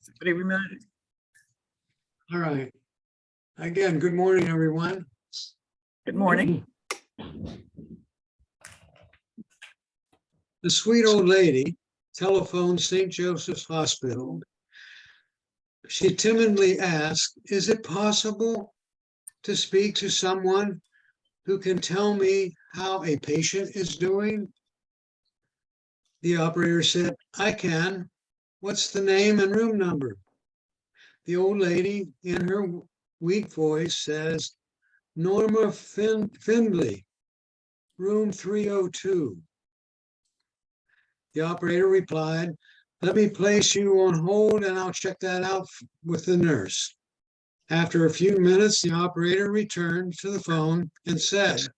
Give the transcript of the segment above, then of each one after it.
Somebody remote it. All right. Again, good morning, everyone. Good morning. The sweet old lady telephoned St. Joseph's Hospital. She timidly asked, "Is it possible to speak to someone who can tell me how a patient is doing?" The operator said, "I can. What's the name and room number?" The old lady, in her weak voice, says, "Norma Findley, room 302. The operator replied, "Let me place you on hold and I'll check that out with the nurse." After a few minutes, the operator returned to the phone and said,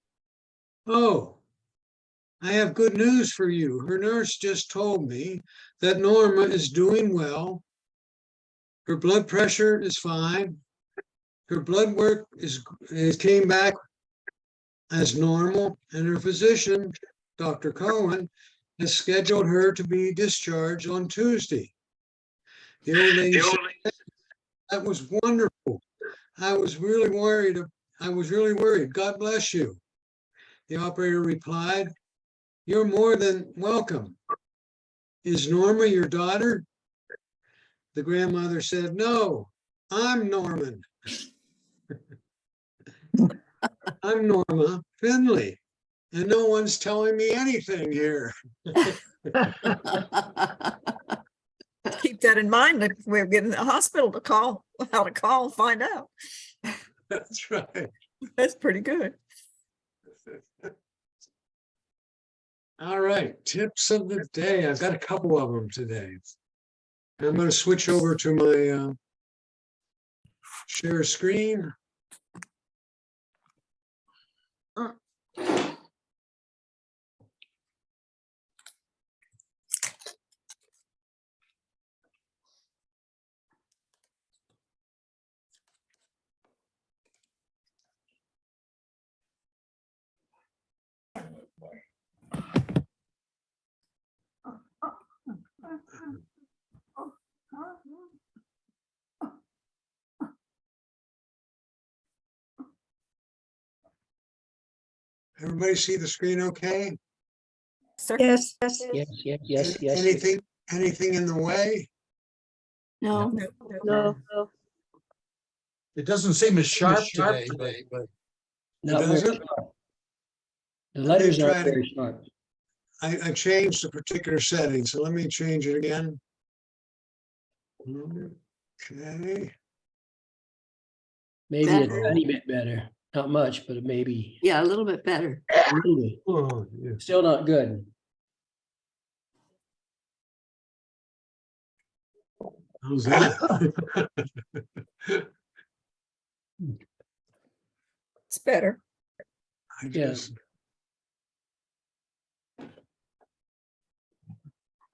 "Oh, I have good news for you. Her nurse just told me that Norma is doing well. Her blood pressure is fine. Her blood work came back as normal, and her physician, Dr. Cohen, has scheduled her to be discharged on Tuesday." The old lady said, "That was wonderful. I was really worried. God bless you." The operator replied, "You're more than welcome. Is Norma your daughter?" The grandmother said, "No, I'm Norman. I'm Norma Finley, and no one's telling me anything here." Keep that in mind if we're getting the hospital to call, how to call, find out. That's right. That's pretty good. All right, tips of the day. I've got a couple of them today. I'm going to switch over to my share screen. Everybody see the screen okay? Sir? Yes, Yes. Anything in the way? no, No, no, It doesn't seem as sharp today, but Not It very doesn't? sharp. The Let me letters try aren't to- very sharp. I changed the particular setting, so let me change it again. Okay, Maybe a Better. tiny bit better. Not much, but maybe yeah, a little bit better. a little bit. oh, yeah. Still not good. How's that? it's better. I Yeah. just.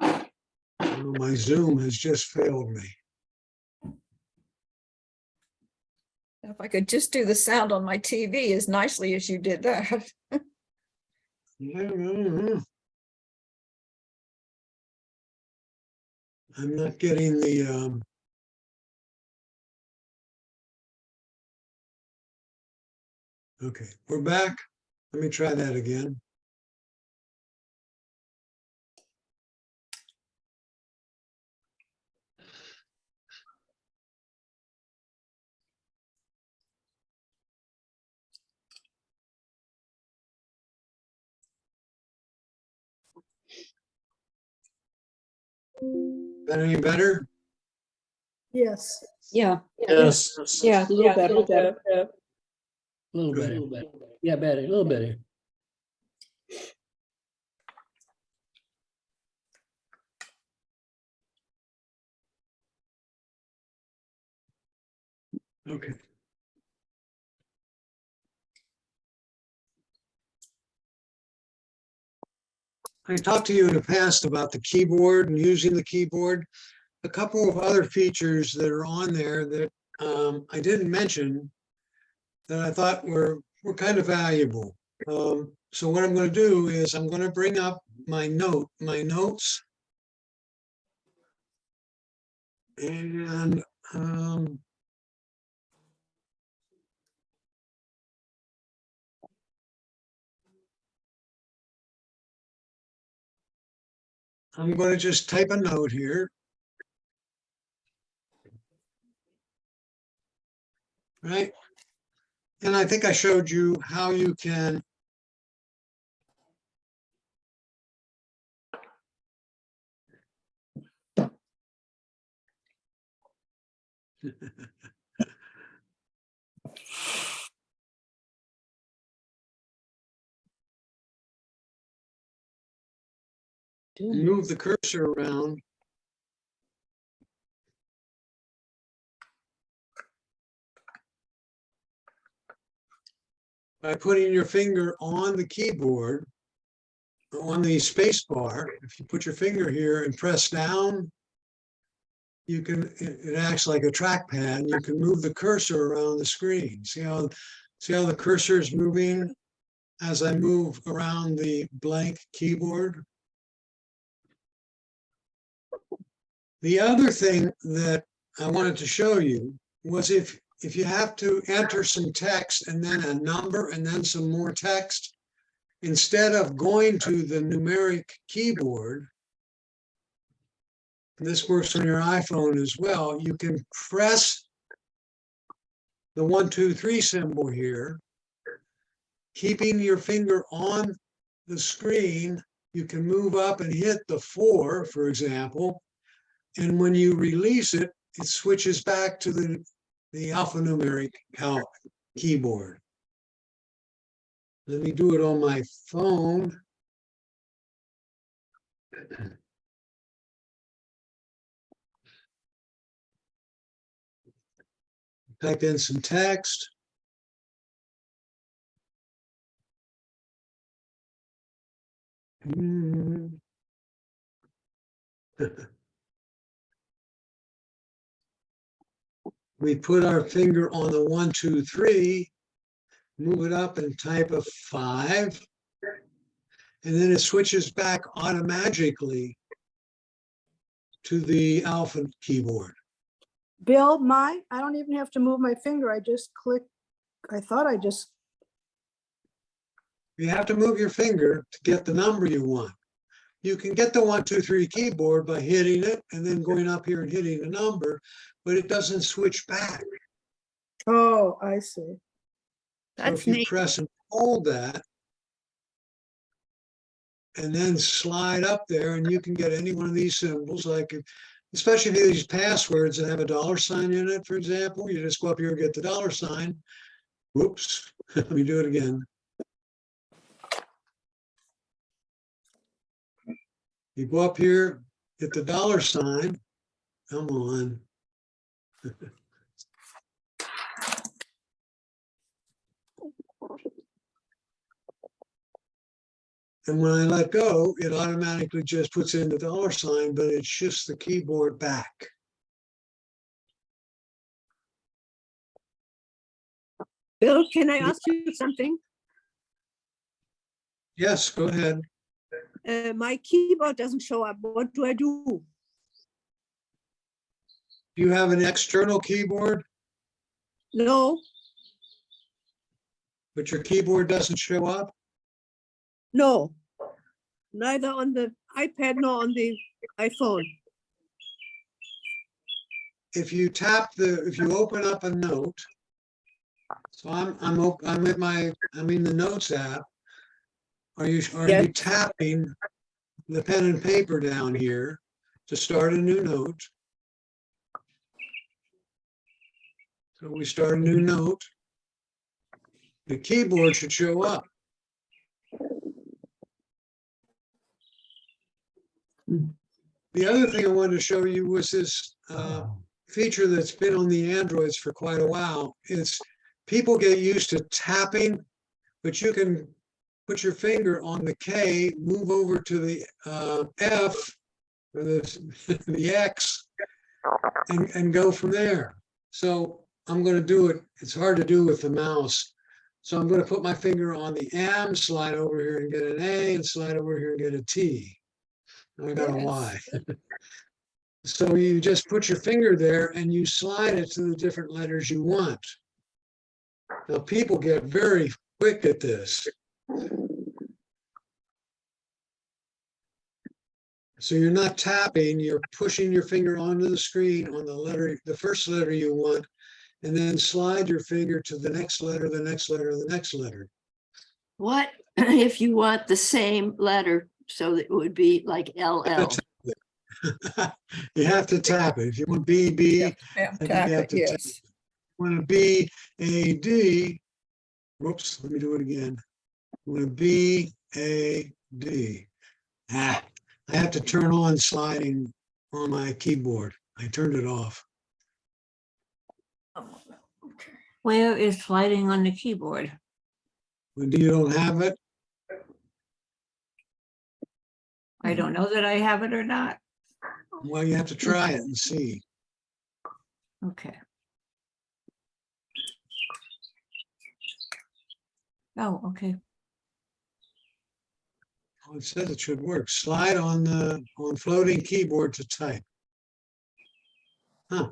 Oh, my Zoom has just failed me. If I could just do the sound on my TV as nicely as you did that. I'm not getting the okay, we're back. Let me try that again. That any better? Yes. Yeah, yes. yeah, a little better. A little Good. better. Yeah, better, a little better. Okay. I talked to you in the past about the keyboard and using the keyboard. A couple of other features that are on there that I didn't mention that I thought were kind of valuable. So what I'm going to do is I'm going to bring up my notes. And I'm going to just type a note here. Right? And I think I showed you how you can move the cursor around. By putting your finger on the keyboard, on the space bar. If you put your finger here and press down, you can, it acts like a trackpad. You can move the cursor around the screen. See how the cursor is moving as I move around the blank keyboard? The other thing that I wanted to show you was if you have to enter some text and then a number and then some more text, instead of going to the numeric keyboard, and this works on your iPhone as well, you can press the 1, 2, 3 symbol here, keeping your finger on the screen. You can move up and hit the 4, for example, and when you release it, it switches back to the alphanumeric keyboard. Let me do it on my phone. Type in some text. We put our finger on the 1, 2, 3, move it up and type a 5, and then it switches back automatically to the alpha keyboard. Bill, I don't even have to move my finger. I just click. I thought I just, You have to move your finger to get the number you want. You can get the 1, 2, 3 keyboard by hitting it and then going up here and hitting the number, but it doesn't switch back. oh, I see. So That's if you neat. press and hold that, and then slide up there, and you can get any one of these symbols, like especially if you use passwords that have a $sign in it, for example, you just go up here and get the $sign. Whoops, let me do it again. You go up here, get the $sign. Come on. And when I let go, it automatically just puts in the $sign, but it shifts the keyboard back. Bill, can I ask you something? Yes, go ahead. My keyboard doesn't show up. What do I do? Do you have an external keyboard, No, but your keyboard doesn't show up? no. Neither on the iPad nor on the iPhone. If you open up a note, so I'm in the Notes app. Are you Yes. tapping the pen and paper down here to start a new note? So we start a new note. The keyboard should show up. The other thing I wanted to show you was this feature that's been on the Androids for quite a while. It's people get used to tapping, but you can put your finger on the K, move over to the F or the X, and go from there. So I'm going to do it. It's hard to do with the mouse. So I'm going to put my finger on the M, slide over here and get an A, and slide over here and get a T. I got a Y. So you just put your finger there and you slide it to the different letters you want. Now, people get very quick at this. So you're not tapping, you're pushing your finger onto the screen on the letter, the first letter you want, and then slide your finger to the next letter, the next letter, the next letter. What if you want the same letter so that it would be like LL? You have to tap it. If you want BB, Yeah, then you tap have it, to tap yes. want to be a D, whoops, let me do it again. Want to be a D. I have to turn on sliding on my keyboard. I turned it off. Where is sliding on the keyboard? When you don't have it, I don't know that I have it or not. well, you have to try it and see. Okay. Oh, okay. Well, it says it should work. Slide on the floating keyboard to type. Huh.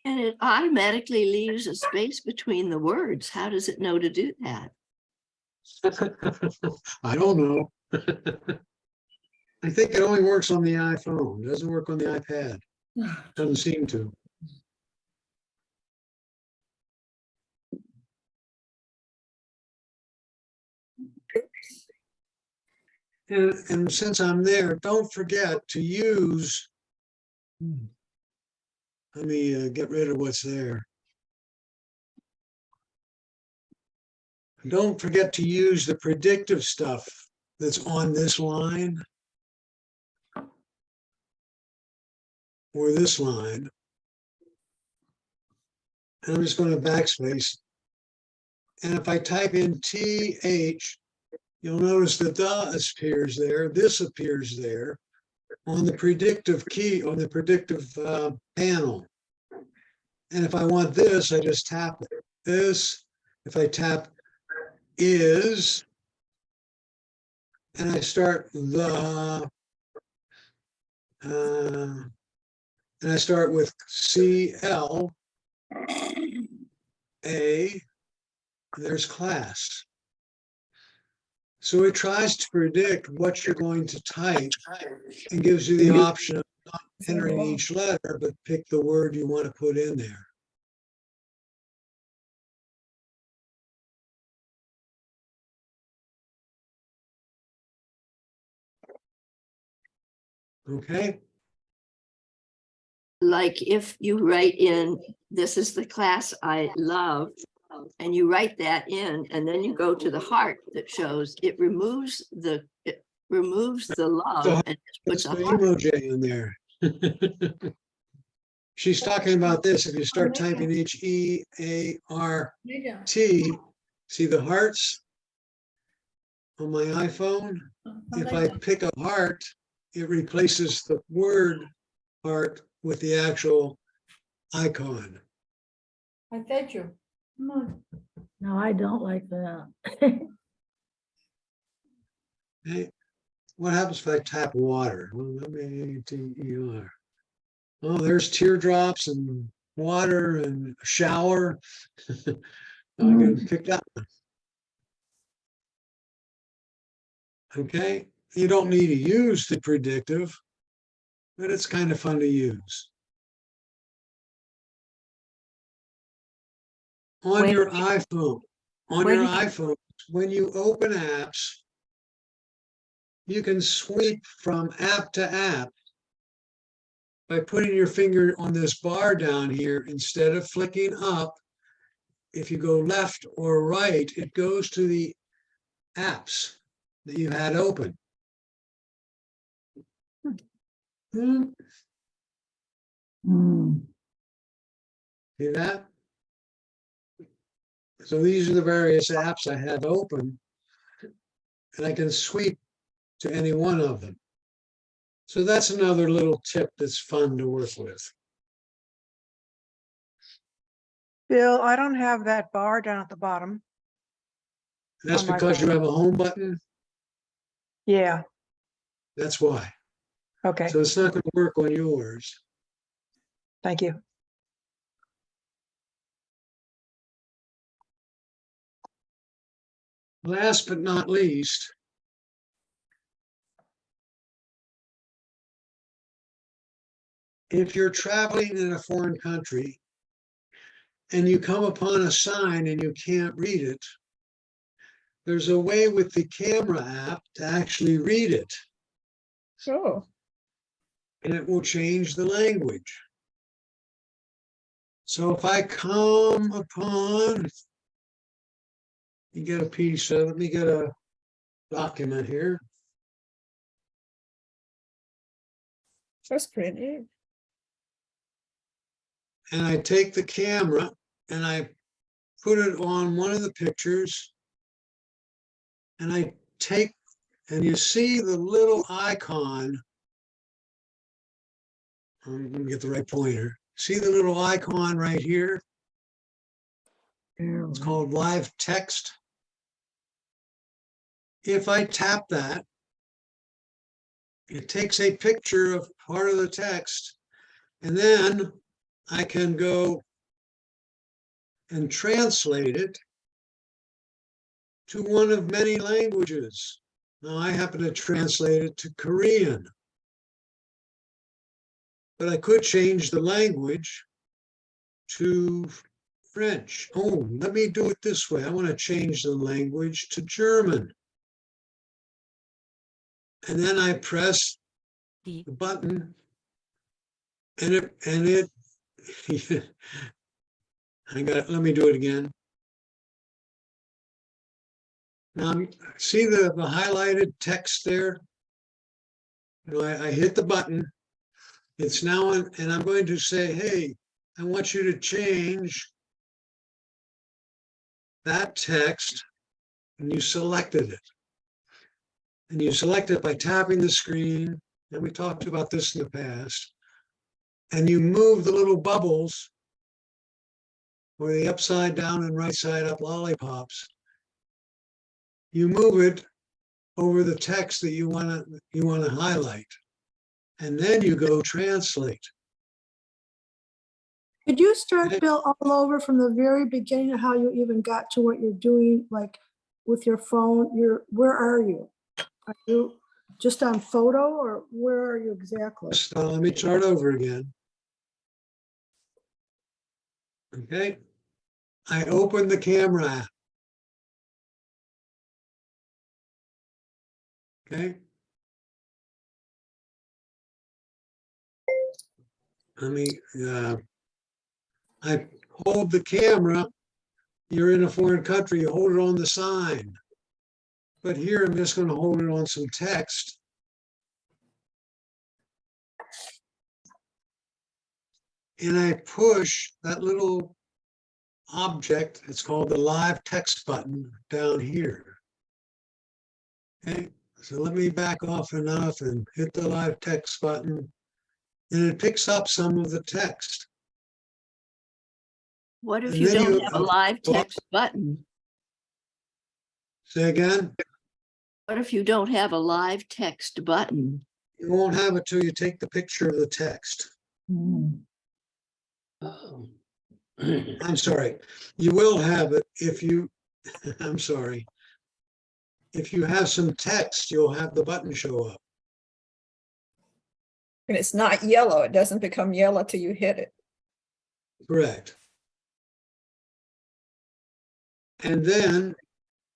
And it automatically leaves a space between the words. How does it know to do that? I don't know. I think it only works on the iPhone. It doesn't work on the iPad. Doesn't seem to. And since I'm there, don't forget to use. Let me get rid of what's there. Don't forget to use the predictive stuff that's on this line or this line. And I'm just going to backspace. And if I type in TH, you'll notice that the appears there, this appears there on the predictive key, on the predictive panel. And if I want this, I just tap it. This, if I tap is, and I start the, and I start with CL, A, there's class. So it tries to predict what you're going to type and gives you the option of not entering each letter, but pick the word you want to put in there. Okay, Like if you write in, this is the class I love, and you write that in, and then you go to the heart that shows it removes the love and just puts puts a the heart. emoji in there. She's talking about this. If you start typing H-E-A-R-T, see the hearts on my iPhone? If I pick a heart, it replaces the word heart with the actual icon. I fed you. No, I don't like that. Hey, what happens if I tap water? Well, M-A-T-E-R. Oh, there's teardrops and water and a shower. I'm gonna pick that one. Okay, you don't need to use the predictive, but it's kind of fun to use. On Wait. your iPhone, when you open apps, you can sweep from app to app by putting your finger on this bar down here. Instead of flicking up, if you go left or right, it goes to the apps that you had open. See that? So these are the various apps I have open, and I can sweep to any one of them. So that's another little tip that's fun to work with. Bill, I don't have that bar down at the bottom. That's On my because you phone. have a home button. Yeah, That's why. okay, So it's not going to work on yours. thank you. Last but not least, if you're traveling in a foreign country and you come upon a sign and you can't read it, there's a way with the camera app to actually read it, Oh, and it will change the language. So if I come upon, you get a piece of, let me get a document here. that's pretty neat. And I take the camera and I put it on one of the pictures. And I take, and you see the little icon. I'm gonna get the right pointer. See the little icon right here? It's called live text. If I tap that, it takes a picture of part of the text, and then I can go and translate it to one of many languages. Now, I happen to translate it to Korean, but I could change the language to French. Oh, let me do it this way. I want to change the language to German. And then I press the button and it let me do it again. Now, see the highlighted text there? You know, I hit the button. It's now on, and I'm going to say, hey, I want you to change that text, and you selected it. And you select it by tapping the screen, and we talked about this in the past, and you move the little bubbles, or the upside down and right side up lollipops. You move it over the text that you want to highlight, and then you go translate. Could you start, Bill, all over from the very beginning of how you even got to what you're doing, like with your phone? Where are you? Are you just on photo, or where are you exactly? So let me start over again. Okay. I open the camera app. Okay. I hold the camera. You're in a foreign country, you hold it on the sign. But here I'm just going to hold it on some text. And I push that little object, it's called the live text button, down here. Okay, so let me back off enough and hit the live text button, and it picks up some of the text. What if And you then don't you- have a live text button? Say again, What if you don't have a live text button? you won't have it till you take the picture of the text. Oh. I'm sorry, you will have it if you, I'm sorry. If you have some text, you'll have the button show up. And it's not yellow. It doesn't become yellow till you hit it. Correct. And then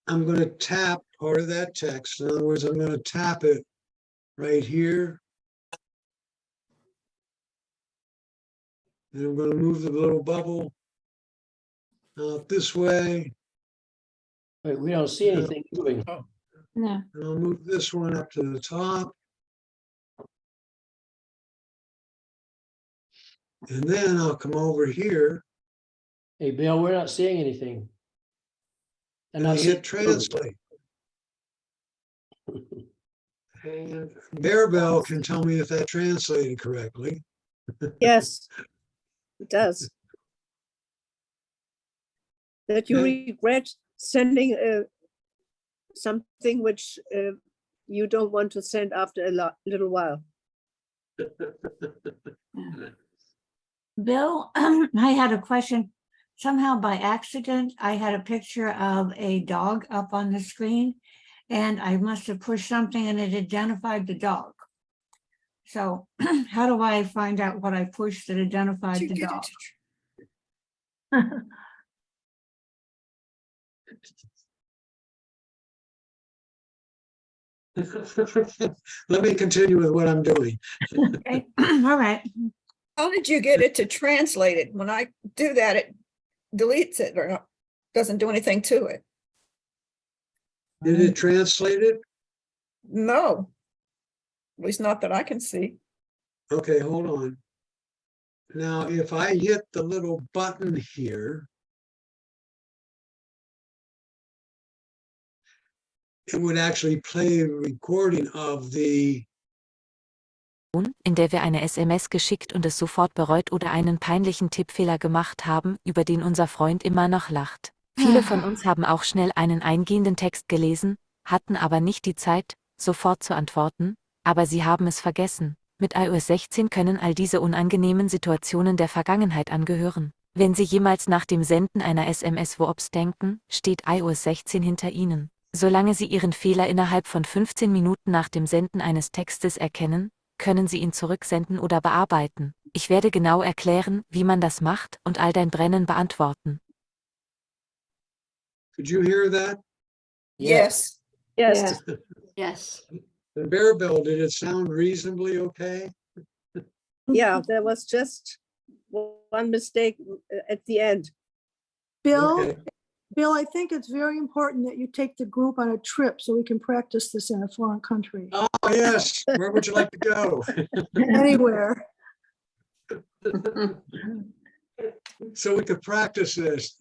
I'm going to tap part of that text. In other words, I'm going to tap it right here. And I'm going to move the little bubble out this way. Wait, we don't see anything moving. No. And I'll move this one up to the top. And then I'll come over here Hey, Bill, we're not seeing anything. and I not seeing hit translate. And Bearbell can tell me if that translated correctly. Yes, it does. that you Okay. regret sending something which you don't want to send after a little while. Bill, I had a question. Somehow by accident, I had a picture of a dog up on the screen and I must have pushed something and it identified the dog. So how do I find out what I pushed that identified You the get dog? it. Let me continue with what I'm doing. Okay, all right. How did you get it to translate it? When I do that, it deletes it or doesn't do anything to it. Did it translate it? No. At least not that I can see. Okay, hold on. Now, if I hit the little button here, it would actually play a recording of the in der wir eine SMS geschickt und es sofort bereut oder einen peinlichen Tippfehler gemacht haben, über den unser Freund immer noch lacht. Viele von uns haben auch schnell einen eingehenden Text gelesen, hatten aber nicht die Zeit, sofort zu antworten, aber sie haben es vergessen. Mit iOS 16 können all diese unangenehmen Situationen der Vergangenheit angehören. Wenn Sie jemals nach dem Senden einer SMS Wops denken, steht iOS 16 hinter Ihnen. Solange Sie Ihren Fehler innerhalb von 15 Minuten nach dem Senden eines Textes erkennen, können Sie ihn zurücksenden oder bearbeiten. Ich werde genau erklären, wie man das macht und all dein Brennen beantworten. Could you hear that? Yes. Yes, Yes. The Bearbell, did it sound reasonably okay? yeah, there was just one mistake at the end. Bill, Okay. Bill, I think it's very important that you take the group on a trip so we can practice this in a foreign country. Oh, yes. Where would you like to go? Anywhere. So we could practice this.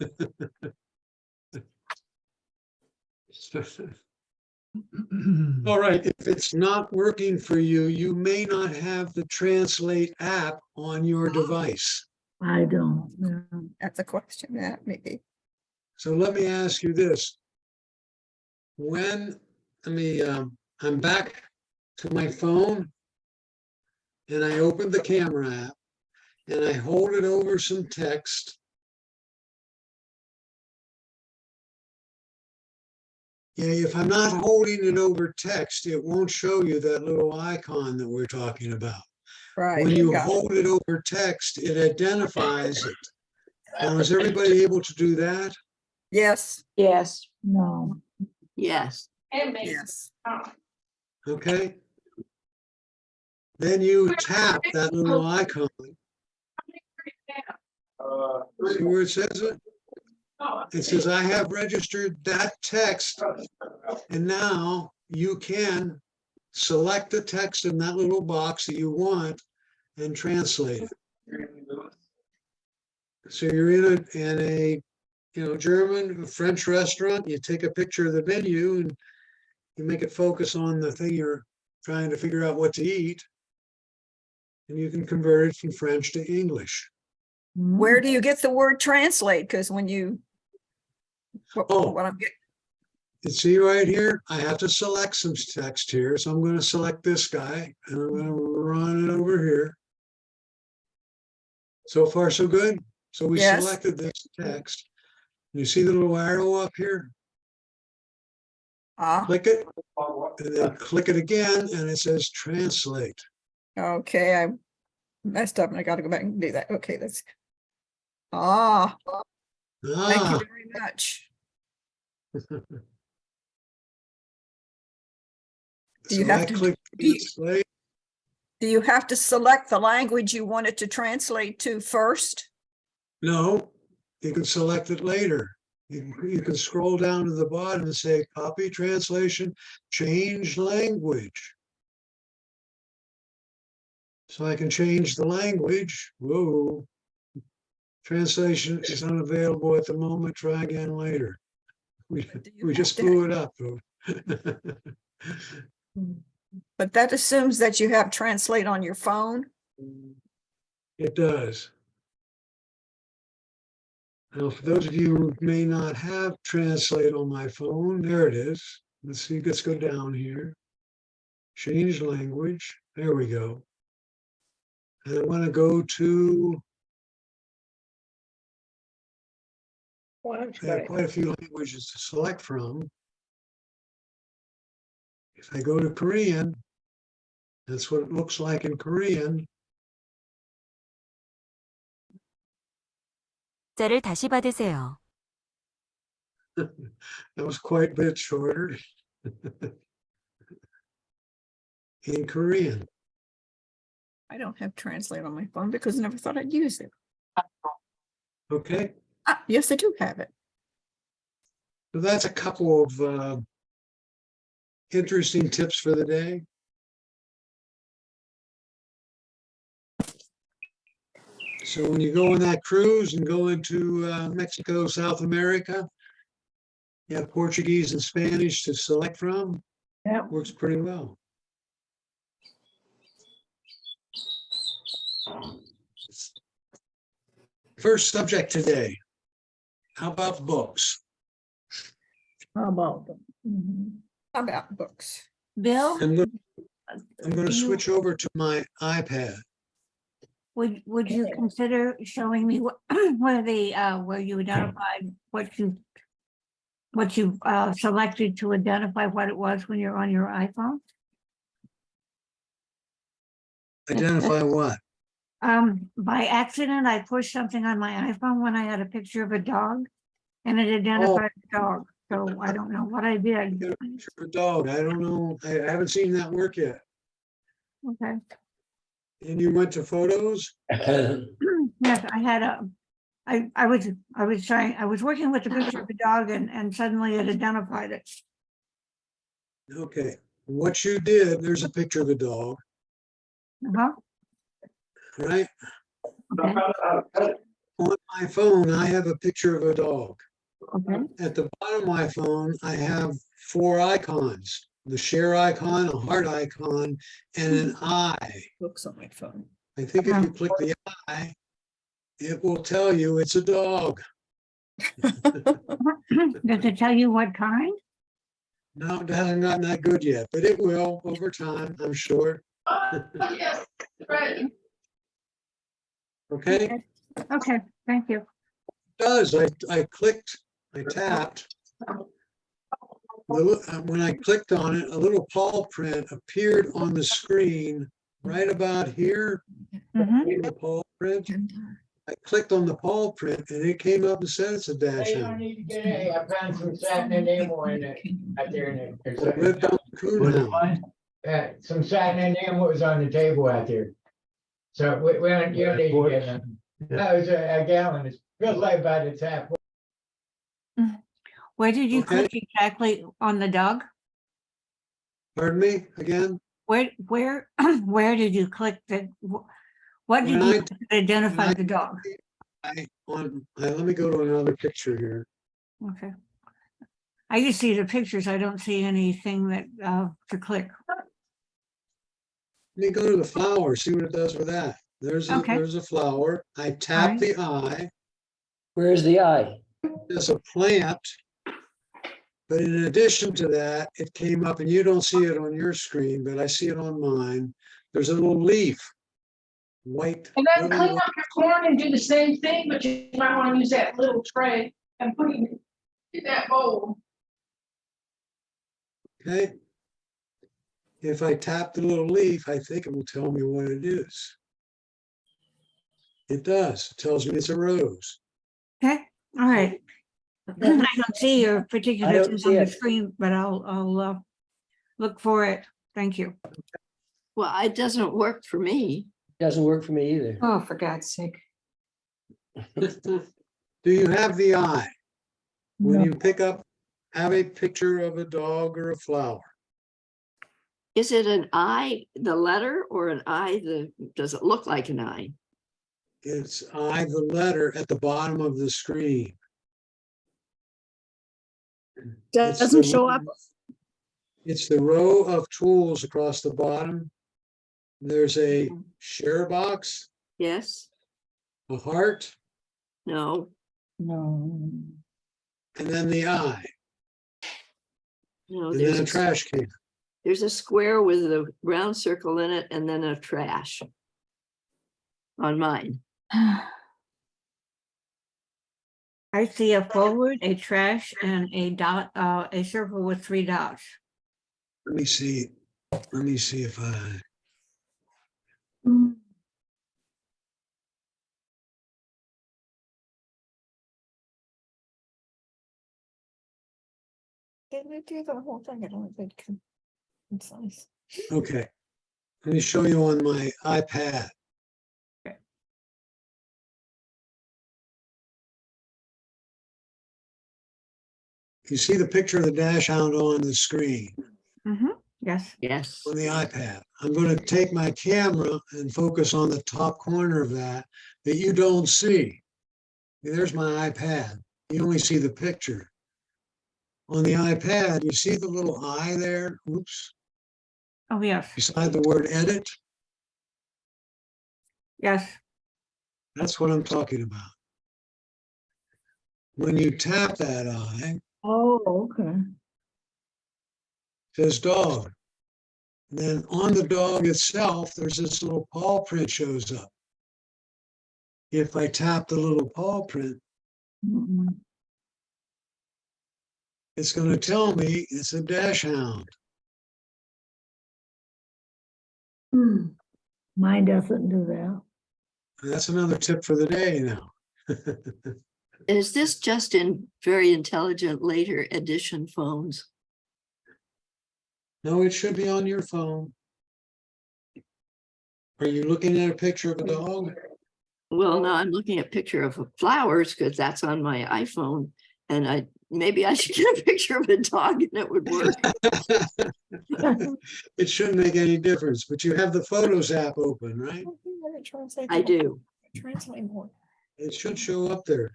All right, if it's not working for you, you may not have the Translate app on your device. I don't. That's a question that maybe. So let me ask you this. I'm back to my phone and I open the camera app and I hold it over some text. Yeah, if I'm not holding it over text, it won't show you that little icon that we're talking about. Right. When you got it. hold it over text, it identifies it. Now, is everybody able to do that? Yes. Yes. No. Yes. Yes. Okay. Then you tap that little icon. See where it says it? It says, I have registered that text. And now you can select the text in that little box that you want and translate it. So you're in a German, French restaurant, you take a picture of the menu and you make it focus on the thing you're trying to figure out what to eat. And you can convert it from French to English. Where do you get the word translate? Because when you, Oh. what I'm getting, You see right here, I have to select some text here. So I'm going to select this guy and I'm going to run it over here. So far, so good. So we Yes. selected this text. You see the little arrow up here? Click it and then click it again and it says translate. okay, I messed up and I got to go back and do that. Okay, thank you Ah, very much. Do you so have I to- click do you- translate. Do you have to select the language you want it to translate to first? No, you can select it later. You can scroll down to the bottom and say copy translation, change language. So I can change the language. Whoa. Translation is unavailable at the moment. Try again later. We you just have to- blew it up. But that assumes that you have translate on your phone. It does. Now, for those of you who may not have Translate on my phone, there it is. Let's see, let's go down here. Change language. There we go. And I want to go to, I have quite a few languages to select from. If I go to Korean, that's what it looks like in Korean. 를 다시 받으세요. That was quite a bit shorter. In Korean. I don't have Translate on my phone because I never thought I'd use it. Okay, Ah, yes, I do have it. so that's a couple of interesting tips for the day. So when you go on that cruise and go into Mexico, South America, you have Portuguese and Spanish to select from. Yeah. Works pretty well. First subject today. How about books? How about them? How about books? Bill, I'm going to do you- switch over to my iPad. would you consider showing me what, where you identified what you selected to identify what it was when you're on your iPhone? Identify what? By accident, I pushed something on my iPhone when I had a picture of a dog and it identified the dog. So I don't know what I did. Get a picture of a dog. I don't know. I haven't seen that work yet. Okay. And you went to photos? Yes, I had I was working with a picture of a dog and suddenly it identified it. Okay. What you did, there's a picture of a dog, Uh-huh. right? Okay. On my phone, I have a picture of a dog. Okay. At the bottom of my phone, I have 4 icons, the share icon, a heart icon, and an eye. Books on my phone. I think if you click the eye, it will tell you it's a dog. Does it tell you what kind? No, it hasn't gotten that good yet, but it will over time, I'm sure. Okay, Okay, thank you. it does. I clicked, I tapped. When I clicked on it, a little paw print appeared on the screen right about here. Mhm. The paw print. I clicked on the paw print and it came up and said it's a dash Hey, I hound. need to get I found some satin and enamel in it, out there in it. There's It lived on the coonhound. some satin and enamel was on the table out there. So we don't, you don't need to get them. That was a gallon, it's feels like about the tap. Where did you Okay. click exactly on the dog? Pardon me again? Where where did you click the, what did When you I- do to identify I- the dog? Let me go to another picture here. Okay. I just see the pictures. I don't see anything that to click. Let me go to the flower, see what it does with that. There's Okay. there's a flower. I tap the eye. Where's the eye? There's a plant. But in addition to that, it came up and you don't see it on your screen, but I see it on mine. There's a little leaf. White. And then little clean up your corn and do the same thing, but you might want to use that little tray and put it in that bowl. Okay. If I tap the little leaf, I think it will tell me what it is. It does. It tells me it's a rose. Okay, all right. I don't see your particular don't thing see on the it. screen, but I'll look for it. Thank you. Well, it doesn't work for me. Doesn't work for me either. Oh, for God's sake. Do you have the eye? When you pick up, have a picture of a dog or a flower. Is it an I, the letter, or an I, does it look like an I? It's I, the letter at the bottom of the screen. It's the Doesn't show up. row- It's the row of tools across the bottom. There's a share box, Yes, a heart, no, No. and then the eye, No, and then there's a a, trash can. there's a square with a round circle in it and then a trash. On mine. I see a forward, a trash, and a dot, a circle with 3 dots. Let me see if I, Didn't we do the whole thing? I don't think. Concise. okay. Let me show you on my iPad. You see the picture of the dash hound on the screen Yes. Yes. on the iPad. I'm going to take my camera and focus on the top corner of that you don't see. There's my iPad. You only see the picture. On the iPad, you see the little eye there? Oops. Oh, yes. Beside the word edit? Yes. That's what I'm talking about. When you tap that eye, Oh, okay. it says dog. And then on the dog itself, there's this little paw print shows up. If I tap the little paw print, it's going to tell me it's a dash hound. Mine doesn't do that. That's another tip for the day now. And is this just in very intelligent later edition phones? No, it should be on your phone. Are you looking at a picture of a dog? Well, no, I'm looking at a picture of flowers because that's on my iPhone. And maybe I should get a picture of a dog and it would work. It shouldn't make any difference, but you have the Photos app open, right? I do. Translate more. It should show up there.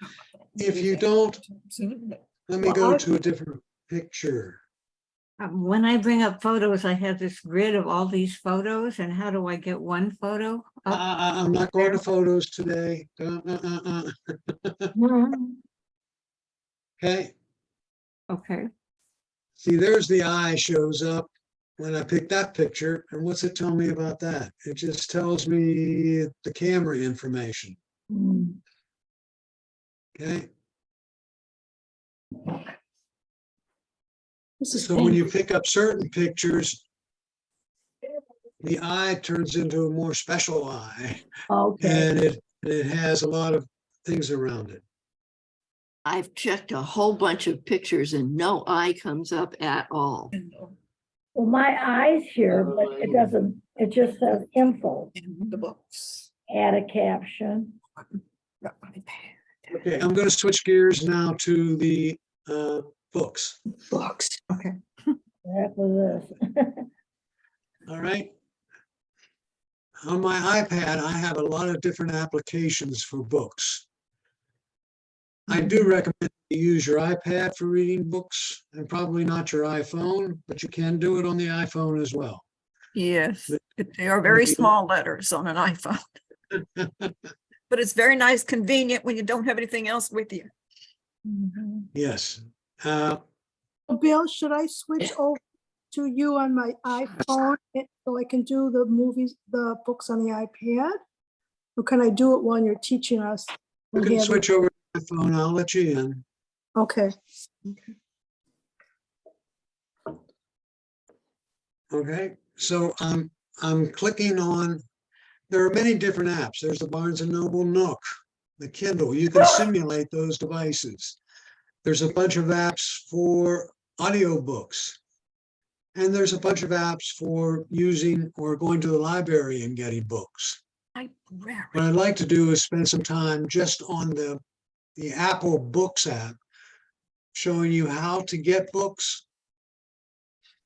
If you don't, let me go to a different picture. When I bring up photos, I have this grid of all these photos, and how do I get one photo up? I'm not going to photos today. Okay, Okay. see, there's the eye shows up when I pick that picture. And what's it tell me about that? It just tells me the camera information. Okay. So when you pick up certain pictures, the eye turns into a more special eye, Okay. and it has a lot of things around it. I've checked a whole bunch of pictures and no eye comes up at all. Well, my eye's here, but it doesn't, it just says info, In the books. add a caption. Okay, I'm going to switch gears now to the books. Books. Okay. That was this. All right. On my iPad, I have a lot of different applications for books. I do recommend you use your iPad for reading books and probably not your iPhone, but you can do it on the iPhone as well. Yes, they are very small letters on an iPhone. But it's very nice, convenient when you don't have anything else with you. Yes. Bill, should I switch over to you on my iPhone so I can do the movies, the books on the iPad? Or can I do it while you're teaching us? You can switch over to my phone. I'll let you in. Okay. Okay, so I'm clicking on, there are many different apps. There's the Barnes and Noble Nook, the Kindle. You can simulate those devices. There's a bunch of apps for audiobooks. And there's a bunch of apps for using or going to the library and getting books. What I'd like to do is spend some time just on the Apple Books app, showing you how to get books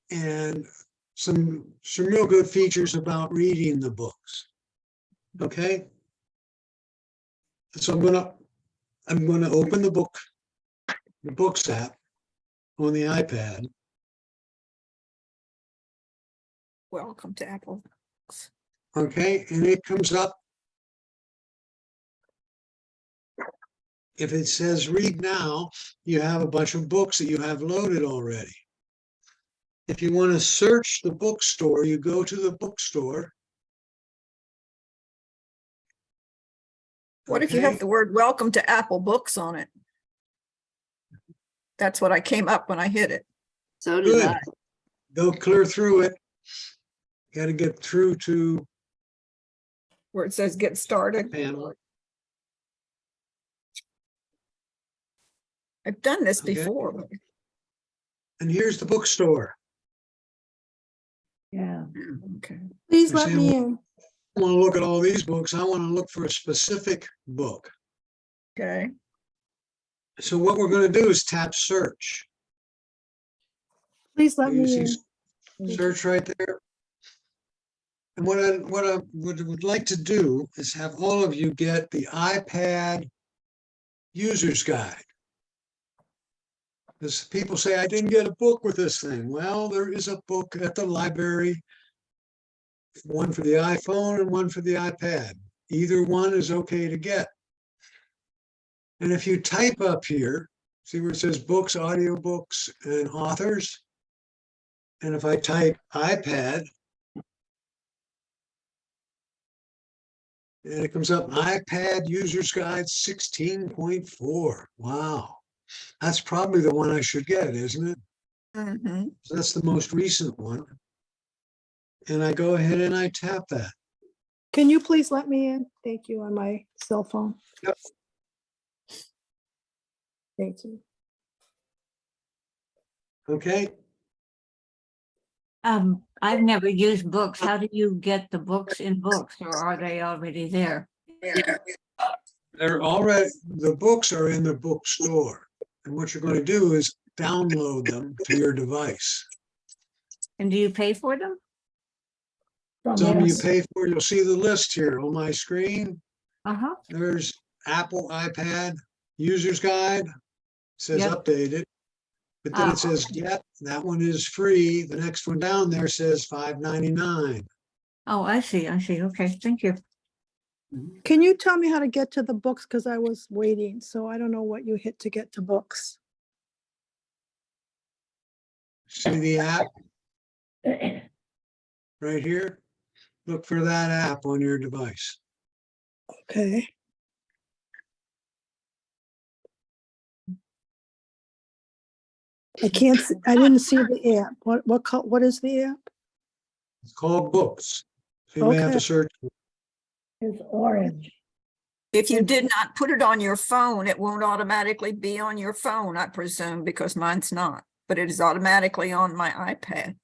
and some real good features about reading the books. Okay. So I'm gonna open the Books app on the iPad. Welcome to Apple. Okay, and it comes up If it says read now, you have a bunch of books that you have loaded already. If you want to search the bookstore, you go to the bookstore. What if you Okay? have the word welcome to Apple Books on it? That's what I came up when I hit it. So did Good. I. Go clear through it. Got to get through to Where it says get started. panel. I've done this Okay. before. but- And here's the bookstore. Yeah. Okay. Please I let see me them. in. I want to look at all these books. I want to look for a specific book. Okay. So what we're going to do is tap search. Please let You me see in. search right there. And what I would like to do is have all of you get the iPad user's guide. Because people say, I didn't get a book with this thing. Well, there is a book at the library, one for the iPhone and one for the iPad. Either one is okay to get. And if you type up here, see where it says books, audiobooks, and authors? And if I type iPad, and it comes up iPad User's Guide 16.4. Wow. That's probably the one I should get, isn't it? Mm-hmm. So that's the most recent one. And I go ahead and I tap that. Can you please let me in? Thank you, on my cell phone. Yep. Thank you. Okay. I've never used books. How do you get the books in books, or are they already there? They're already, the books are in the bookstore. And what you're going to do is download them to your device. And do you pay for them? Some you pay for, you'll see the list here on my screen. Uh-huh. There's Apple iPad User's Guide, says Yep. updated. But then Ah. it says get, that one is free. The next one down there says $5.99. Oh, I see. Okay, thank you. Can you tell me how to get to the books? Because I was waiting, so I don't know what you hit to get to books. See the app right here? Look for that app on your device. Okay. I can't, I didn't see the app. What is the app? It's called Books. So you may have Okay. to search. It's orange. If you did not put it on your phone, it won't automatically be on your phone, I presume, because mine's not, but it is automatically on my iPad.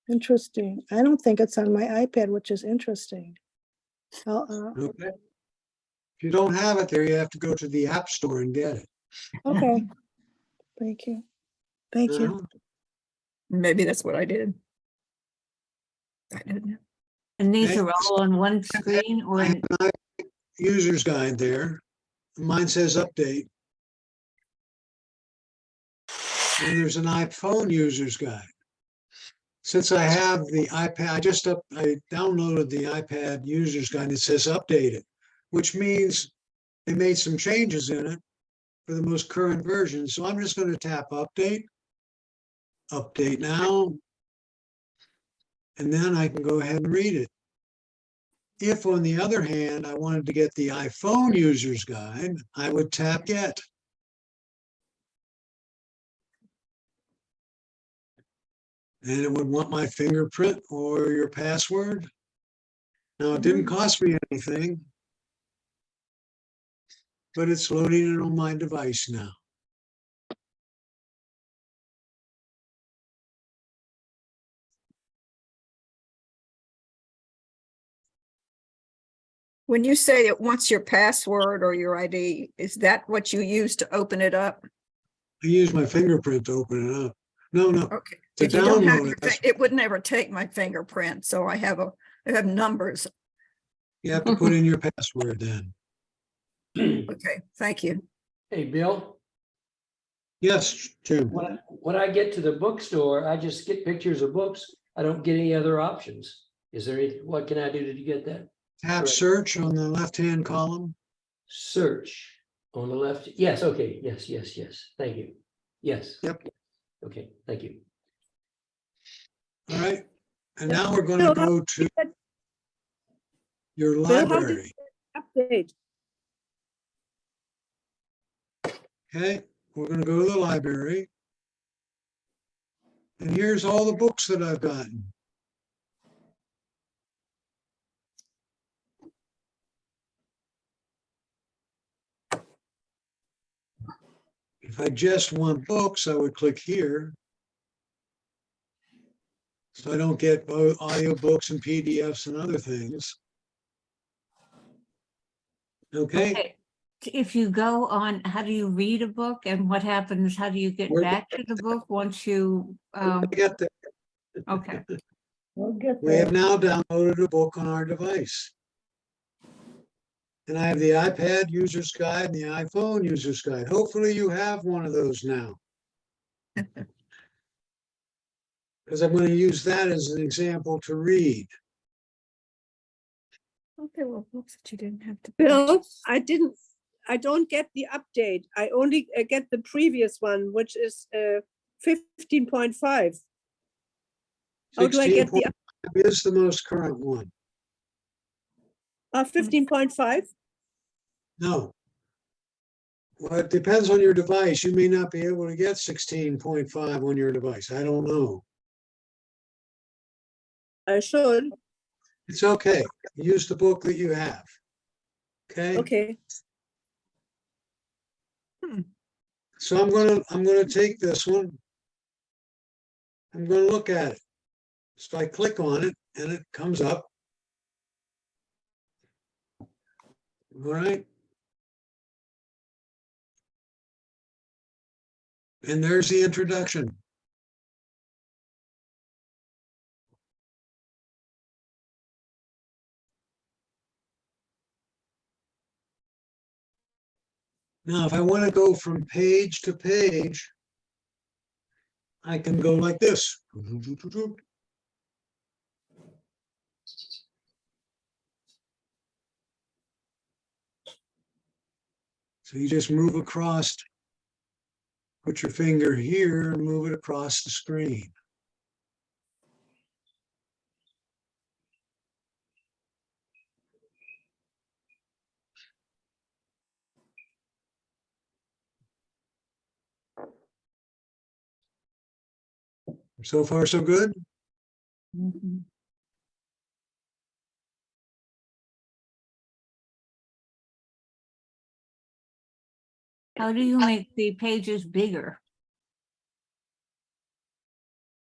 Interesting. I don't think it's on my iPad, which is interesting. Okay. If you don't have it there, you have to go to the App Store and get it. Okay. Thank you. Thank you. Uh-huh. Maybe that's what I did. I didn't know. And these Okay. are all on one screen or I in, have an user's guide there. Mine says update. And there's an iPhone user's guide. Since I have the iPad, I downloaded the iPad user's guide. It says updated, which means they made some changes in it for the most current version. So I'm just going to tap update, update now, and then I can go ahead and read it. If, on the other hand, I wanted to get the iPhone user's guide, I would tap get. And it would want my fingerprint or your password. Now, it didn't cost me anything, but it's loading it on my device now. When you say it wants your password or your ID, is that what you use to open it up? I use my fingerprint to open it up. No, Okay. to If you don't have download your it, that's- it would never take my fingerprint, so I have numbers. you have to put in your password then. Okay, thank you. Hey, Bill, Yes, Jim. when I get to the bookstore, I just get pictures of books. I don't get any other options. Is there, what can I do to get that? Tap Correct. search on the left-hand column. Search. On the left, yes, okay, yes, yes, yes, thank you. Yes. Yep. Okay, thank you. All right. And now we're going to go to your Bill, how did library. update? Okay, we're going to go to the library. And here's all the books that I've gotten. If I just want books, I would click here. So I don't get both audiobooks and PDFs and other things. Okay, Okay. If you go on, how do you read a book and what happens? How do you get We're- back to the book once you, I get that. okay. We'll get We have there. now downloaded a book on our device. And I have the iPad user's guide and the iPhone user's guide. Hopefully you have one of those now. Because I'm going to use that as an example to read. Okay, well, books that you didn't have to. Bill, I don't get the update. I only get the previous one, which is 15.5. How do I get the 16.5 is the most current one. 15.5? No. Well, it depends on your device. You may not be able to get 16.5 on your device. I don't know. I should. It's okay. Use the book that you have. Okay, Okay. so I'm gonna take this one. I'm gonna look at it. So I click on it and it comes up. All right. And there's the introduction. Now, if I want to go from page to page, I can go like this. So you just move across, put your finger here and move it across the screen. So far, so good? Mhm. How do you make the pages bigger?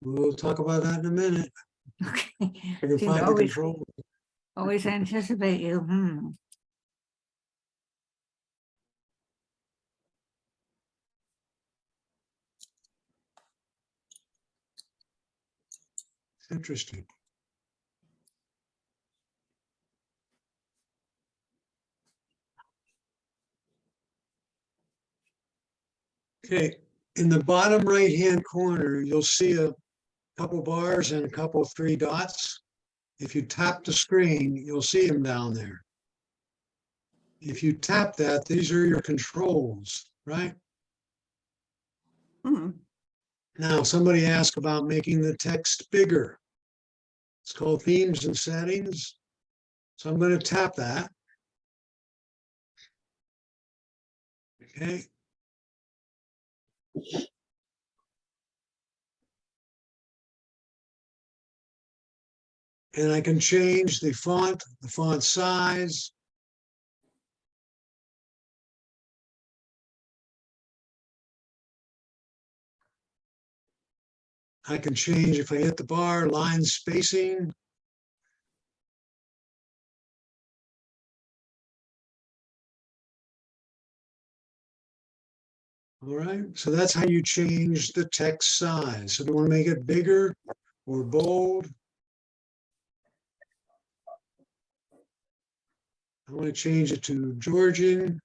We'll talk about that in a minute. Okay. I can See, find the always, control. always anticipate you. Interesting. Okay, in the bottom right-hand corner, you'll see a couple bars and a couple of 3 dots. If you tap the screen, you'll see them down there. If you tap that, these are your controls, right? Hmm. Now, somebody asked about making the text bigger. It's called themes and settings. So I'm going to tap that. Okay. And I can change the font size. I can change, if I hit the bar, line spacing. All right, so that's how you change the text size. So do you want to make it bigger or bold? I want to change it to Georgian.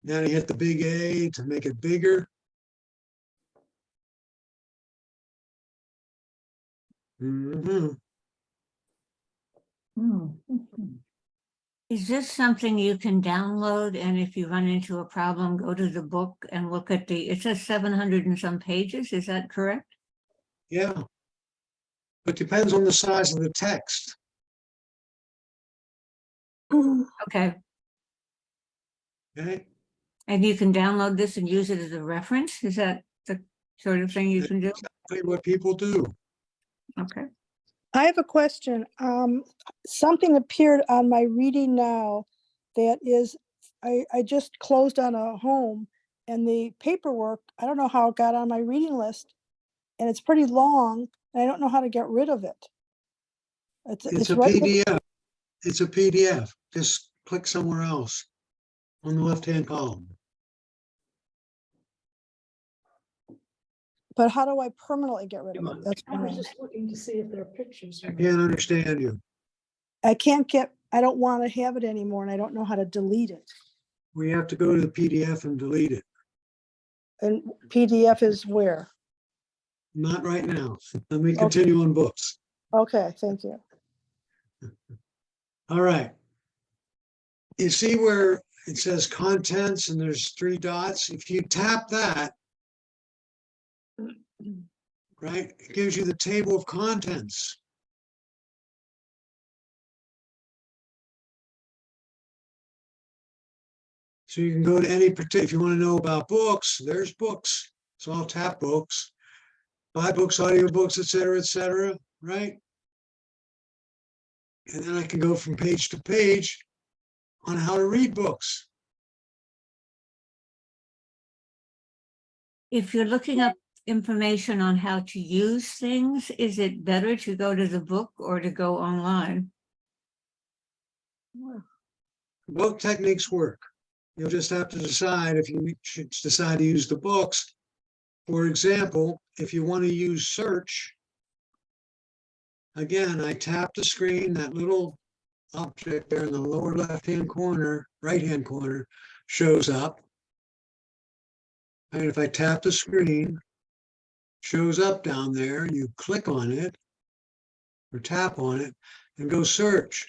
Then I hit the big A to make it bigger. Is this something you can download and if you run into a problem, go to the book and look at it says 700 and some pages, is that correct? Yeah. But depends on the size of the text. Okay, Okay, and you can download this and use it as a reference? Is that the sort of thing you can do? exactly what people do. Okay. I have a question. Something appeared on my reading now that is, I just closed on a home and the paperwork, I don't know how it got on my reading list. And it's pretty long and I don't know how to get rid of it. It's a right there. PDF. It's a PDF. Just click somewhere else on the left-hand column. But how do I permanently get rid of it? That's what I I was mean. just looking to see if there are pictures. I can't understand you. I don't want to have it anymore and I don't know how to delete it. We have to go to the PDF and delete it. And PDF is where? Not right now. Let me continue on books. Okay, thank you. All right. You see where it says contents and there's 3 dots? If you tap that, right, it gives you the table of contents. So you can go to any particular, if you want to know about books, there's books. So I'll tap books, buy books, audiobooks, et cetera, right? And then I can go from page to page on how to read books. If you're looking up information on how to use things, is it better to go to the book or to go online? Both techniques work. You'll just have to decide if you should decide to use the books. For example, if you want to use search, again, I tap the screen, that little object there in the lower left-hand corner, right-hand corner shows up. And if I tap the screen, shows up down there, you click on it or tap on it and go search.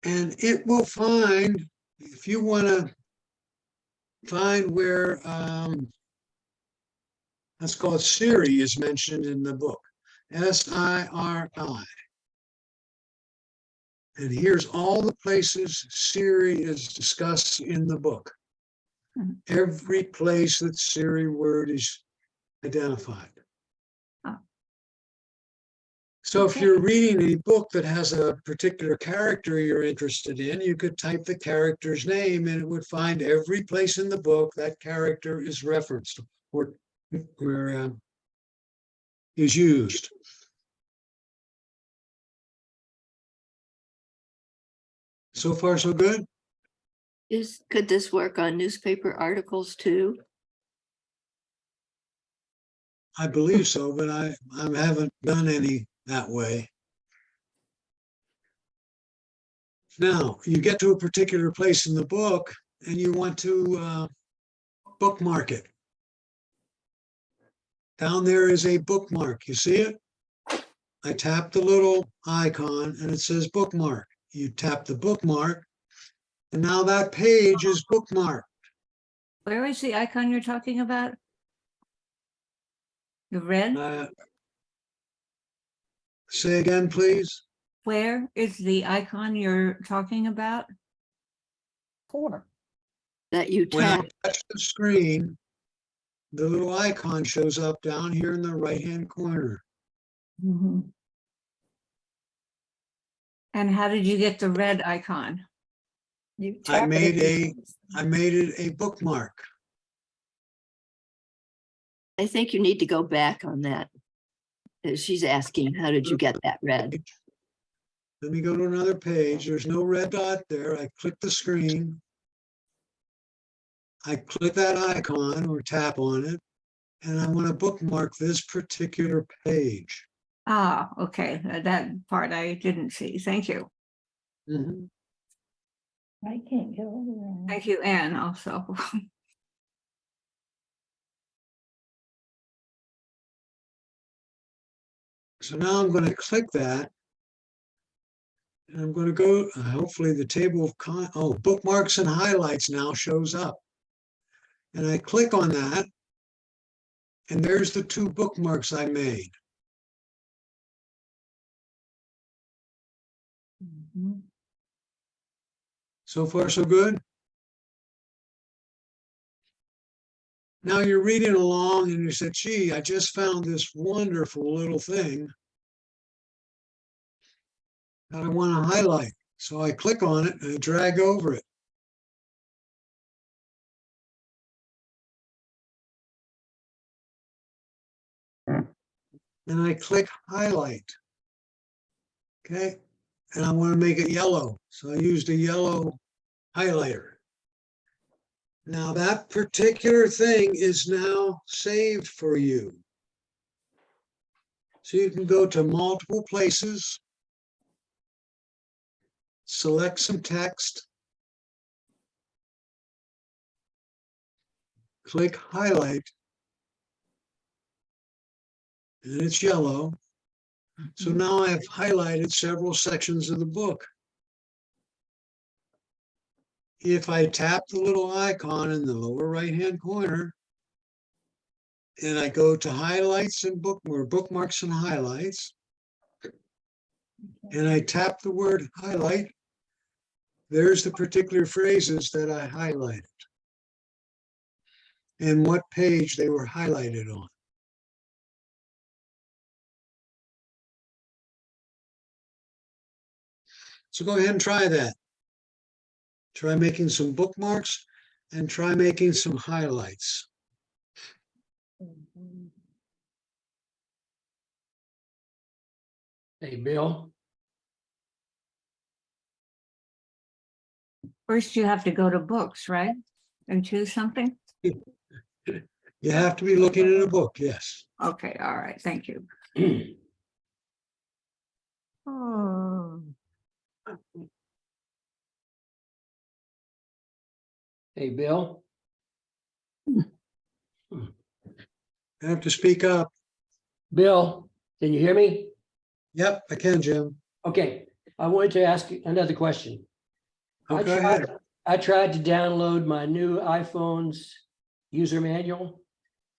And it will find, if you want to find where, let's call it Siri is mentioned in the book, S-I-R-I. And here's all the places Siri is discussed in the book. Every place that Siri word is identified. So if you're reading a book that has a particular character you're interested in, you could type the character's name and it would find every place in the book that character is referenced or is used. So far, so good? Could this work on newspaper articles too? I believe so, but I haven't done any that way. Now, you get to a particular place in the book and you want to bookmark it. Down there is a bookmark. You see it? I tap the little icon and it says bookmark. You tap the bookmark and now that page is bookmarked. Where is the icon you're talking about? The red? Say again, please. Where is the icon you're talking about? Corner. That you When I tap? touch the screen, the little icon shows up down here in the right-hand corner. And how did you get the red icon? You I tap made it. it a bookmark. I think you need to go back on that. She's asking, how did you get that red? Let me go to another page. There's no red dot there. I click the screen. I click that icon or tap on it, and I want to bookmark this particular page. Ah, okay, that part I didn't see. Thank you. I can't get over there. Thank you, Anne, also. So now I'm going to click that. And I'm gonna go, hopefully the table of bookmarks and highlights now shows up. And I click on that. And there's the 2 bookmarks I made. Mhm. So far, so good? Now you're reading along and you said, gee, I just found this wonderful little thing that I want to highlight. So I click on it and I drag over it. And I click highlight. Okay. And I want to make it yellow. So I used a yellow highlighter. Now that particular thing is now saved for you. So you can go to multiple places, select some text, click highlight, and it's yellow. So now I've highlighted several sections of the book. If I tap the little icon in the lower right-hand corner, and I go to highlights and bookmarks and highlights, and I tap the word highlight, there's the particular phrases that I highlighted and what page they were highlighted on. So go ahead and try that. Try making some bookmarks and try making some highlights. Hey, Bill, First, you have to go to books, right? And choose something? You have to be looking at a book, yes. Okay, all right, thank you. Oh. hey, Bill, You have to speak up. Bill, can you hear me? Yep, I can, Jim. Okay, I wanted to ask you another question. I Okay, ahead. tried to download my new iPhone's user manual,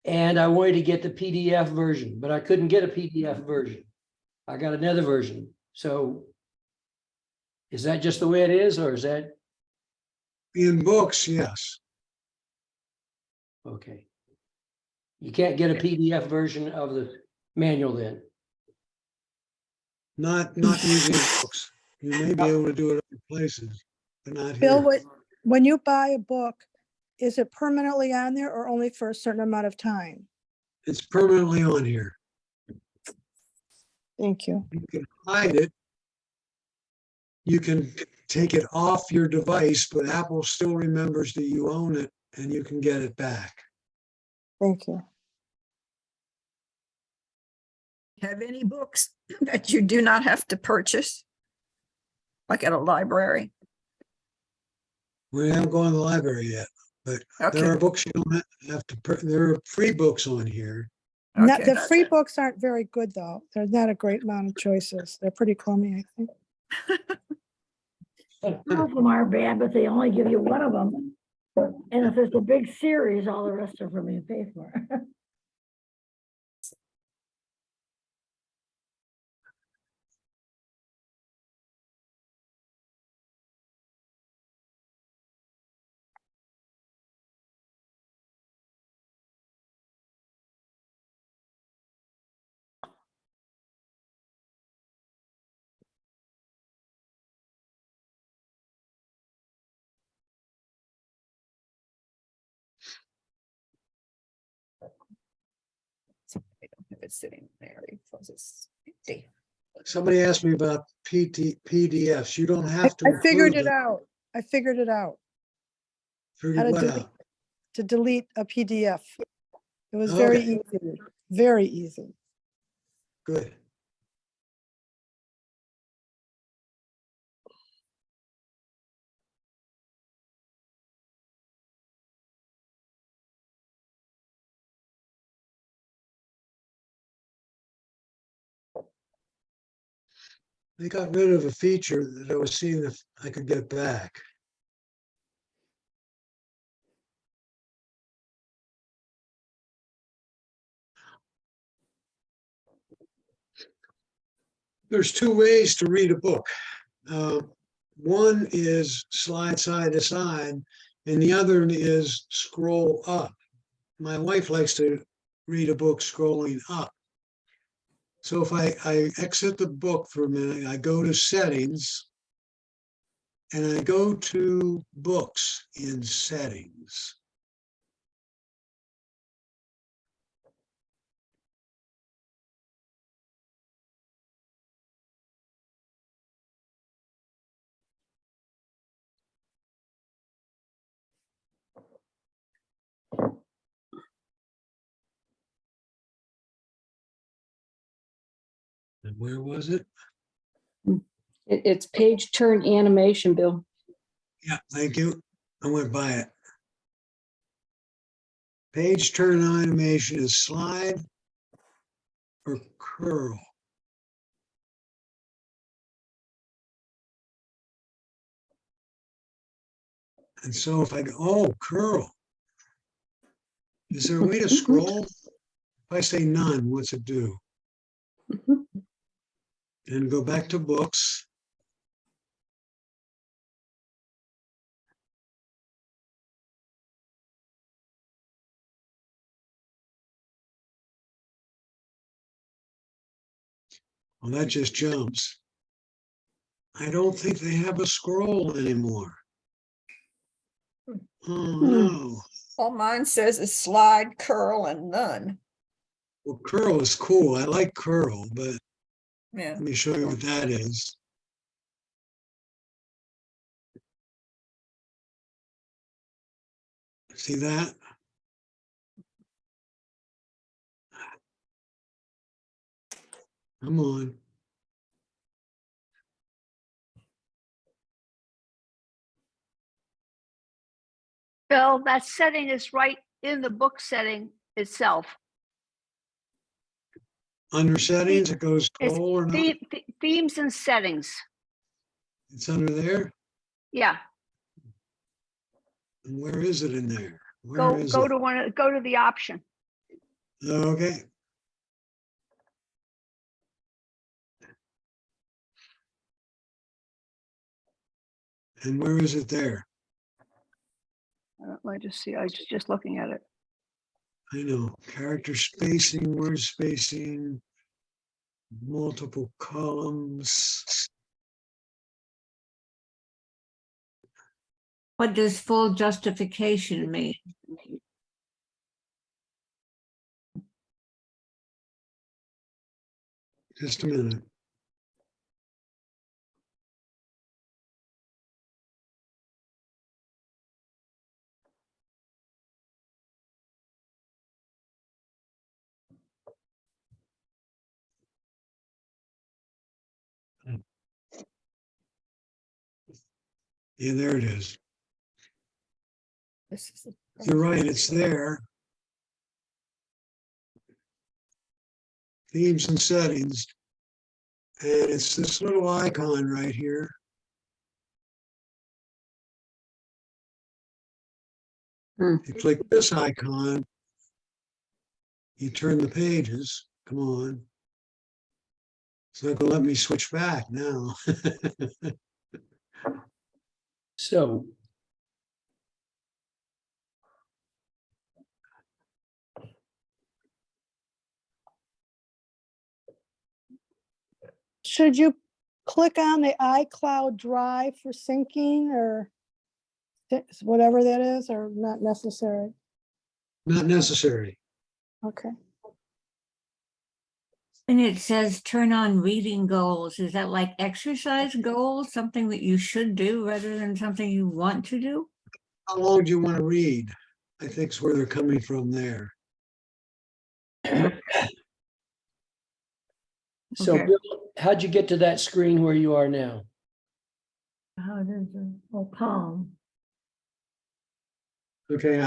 and I wanted to get the PDF version, but I couldn't get a PDF version. I got another version. So is that just the way it is, or is that In books, yes. okay? You can't get a PDF version of the manual then? Not using books. You may be able to do it other places, but not Bill, here. when you buy a book, is it permanently on there or only for a certain amount of time? It's permanently on here. Thank you. You can hide it. You can take it off your device, but Apple still remembers that you own it and you can get it back. Thank you. Have any books that you do not have to purchase? Like at a library? We haven't gone to the library yet, but Okay, there are books you don't have to, there are free books on here. Not, okay. the free books aren't very good, though. There's not a great amount of choices. They're pretty crummy, I think. Some of them are bad, but they only give you one of them. And if it's a big series, all the rest are for me to pay for. I don't have it sitting there because it's empty. Somebody asked me about PDFs. You don't have to. I figured include it them. out. I figured it out. Figured How to what delete, out? to delete a PDF. It was Okay. very easy, very easy. Good. They got rid of a feature that I was seeing if I could get back. There's two ways to read a book. One is slide side to side, and the other is scroll up. My wife likes to read a book scrolling up. So if I exit the book for a minute, I go to settings, and I go to books in settings. And where was it? It's page turn animation, Bill. Yeah, thank you. I went by it. Page turn animation is slide or curl. And so if I go, oh, curl. Is there a way to scroll? If I say none, what's it do? And go back to books. Well, that just jumps. I don't think they have a scroll anymore. Oh, no. All mine says is slide, curl, and none. Well, curl is cool. I like curl, but Yeah. let me show you what that is. See that? Come on. Bill, that setting is right in the book setting itself. Under settings, it goes It's scroll or not? themes and settings. It's under there? Yeah, And where is it in there? Where is go it? to go to the option. Okay. And where is it there? Let me just see. I was just looking at it. I know, character spacing, word spacing, multiple columns. What does full justification mean? Just a minute. Yeah, there it is. This is You're right, it's there. Themes and settings. And it's this little icon right here. You click this icon, you turn the pages. Come on. It's not gonna let me switch back now. So Should you click on the iCloud Drive for syncing or whatever that is, or not necessary? Not necessary. Okay. And it says turn on reading goals. Is that like exercise goals, something that you should do rather than something you want to do? How long do you want to read? I think is where they're coming from there. So Okay. Bill, how'd you get to that screen where you are now? How does it, oh, palm. Okay,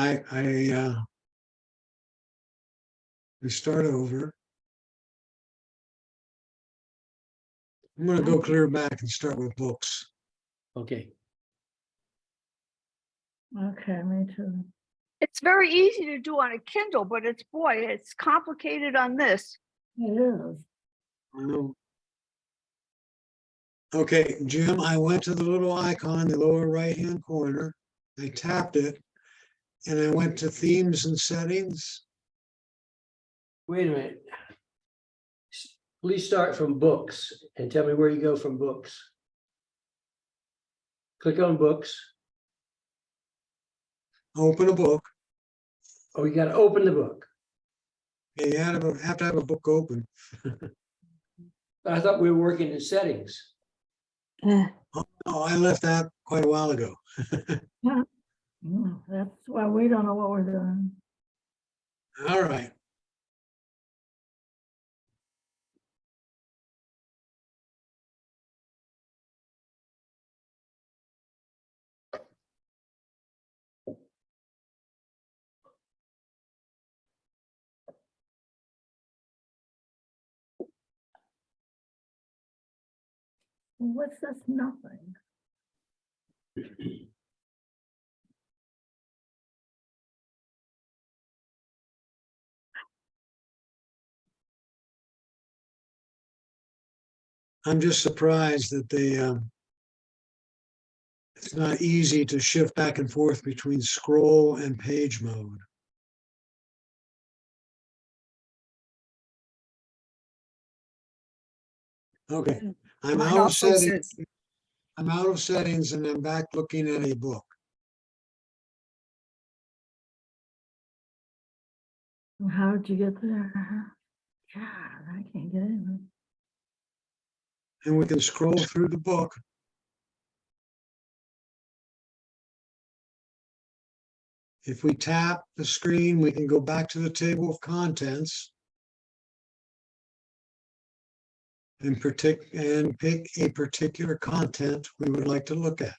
we start over. I'm gonna go clear back and start with books. Okay. Okay, me too. It's very easy to do on a Kindle, but it's complicated on this. It is. Okay, Jim, I went to the little icon in the lower right-hand corner. I tapped it and I went to themes and settings. Wait a minute. Please start from books and tell me where you go from books. Click on books. Open a book. Oh, you gotta open the book. You have to have a book open. I thought we were working in settings. Oh, I left that quite a while ago. That's why we don't know what we're doing. All right. What's this nothing? I'm just surprised that it's not easy to shift back and forth between scroll and page mode. Okay, I'm Mine out of also settings. says- I'm out of settings and I'm back looking at a book. How did you get there? God, I can't get in. And we can scroll through the book. If we tap the screen, we can go back to the table of contents and pick a particular content we would like to look at.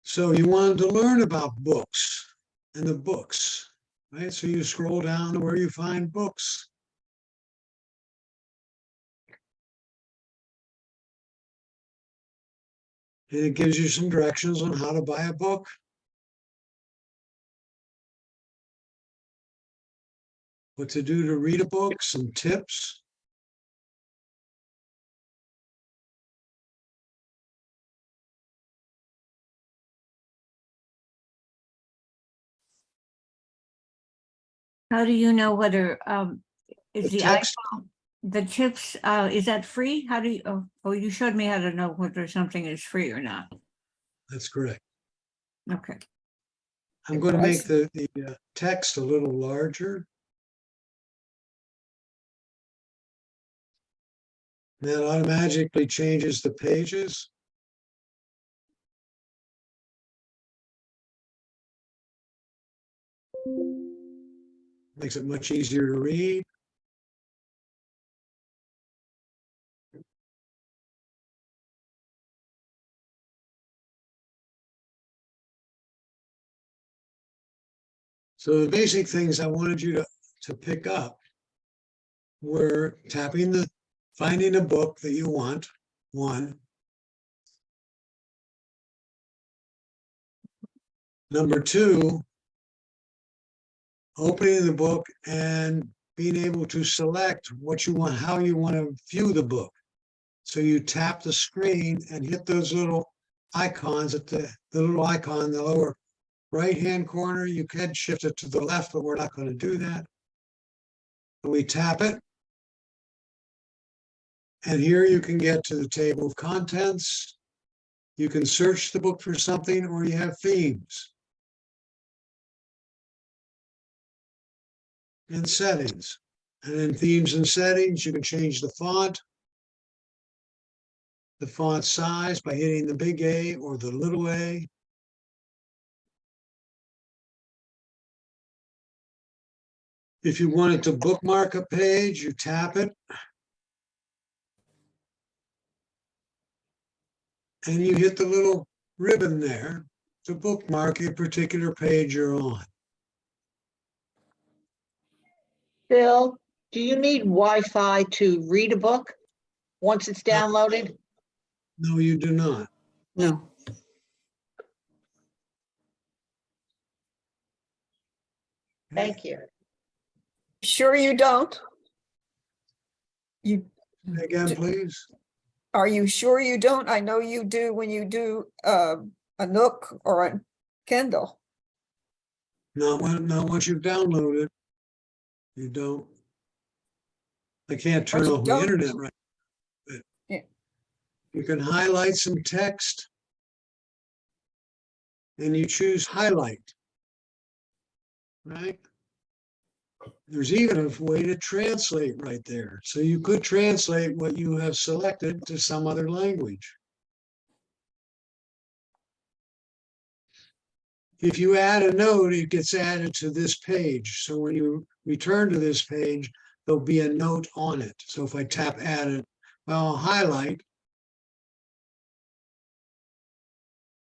So you wanted to learn about books and the books, right? So you scroll down to where you find books. And it gives you some directions on how to buy a book. What to do to read a book, some tips. How do you know whether, is The the text. iPhone, the chips, is that free? How do you, oh, you showed me how to know whether something is free or not. That's correct. Okay. I'm going to make the text a little larger. That automatically changes the pages. Makes it much easier to read. So the basic things I wanted you to pick up were finding a book that you want, one. Number two, opening the book and being able to select what you want, how you want to view the book. So you tap the screen and hit those little icons at the little icon in the lower right-hand corner. You can shift it to the left, but we're not going to do that. And we tap it. And here you can get to the table of contents. You can search the book for something, or you have themes. And settings. And in themes and settings, you can change the font size by hitting the big A or the little a. If you wanted to bookmark a page, you tap it. And you hit the little ribbon there to bookmark a particular page you're on. Bill, Do you need Wi-Fi to read a book once it's downloaded? No, you do not. No. Thank you. Sure you don't? You, Again, please. are you sure you don't? I know you do when you do a Nook or a Kindle. Not once you've downloaded. You don't. I can't turn Once you off the don't- internet right. But Yeah. you can highlight some text. And you choose highlight. Right? There's even a way to translate right there. So you could translate what you have selected to some other language. If you add a note, it gets added to this page. So when you return to this page, there'll be a note on it. So if I tap add it, well, I'll highlight.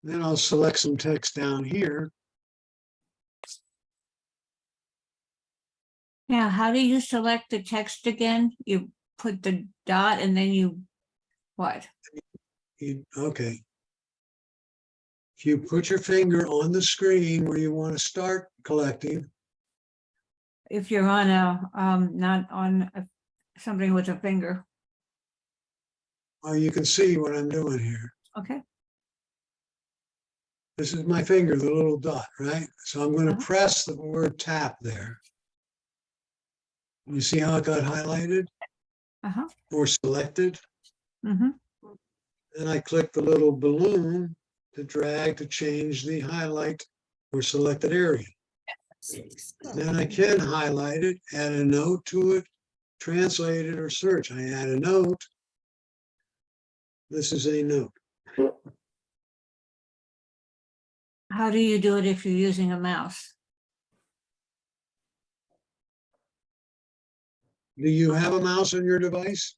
Then I'll select some text down here. Now, how do you select the text again? You put the dot and then you, what? Okay. If you put your finger on the screen where you want to start collecting, If you're on not on something with a finger. you can see what I'm doing here. Okay. This is my finger, the little dot, right? So I'm going to Uh-huh. press the word tap there. You see how it got highlighted Uh-huh. or selected? Mm-hmm. Then I click the little balloon to drag to change the highlight or selected area. Then I can highlight it, add a note to it, translate it, or search. I add a note. This is a note. How do you do it if you're using a mouse? Do you have a mouse on your device?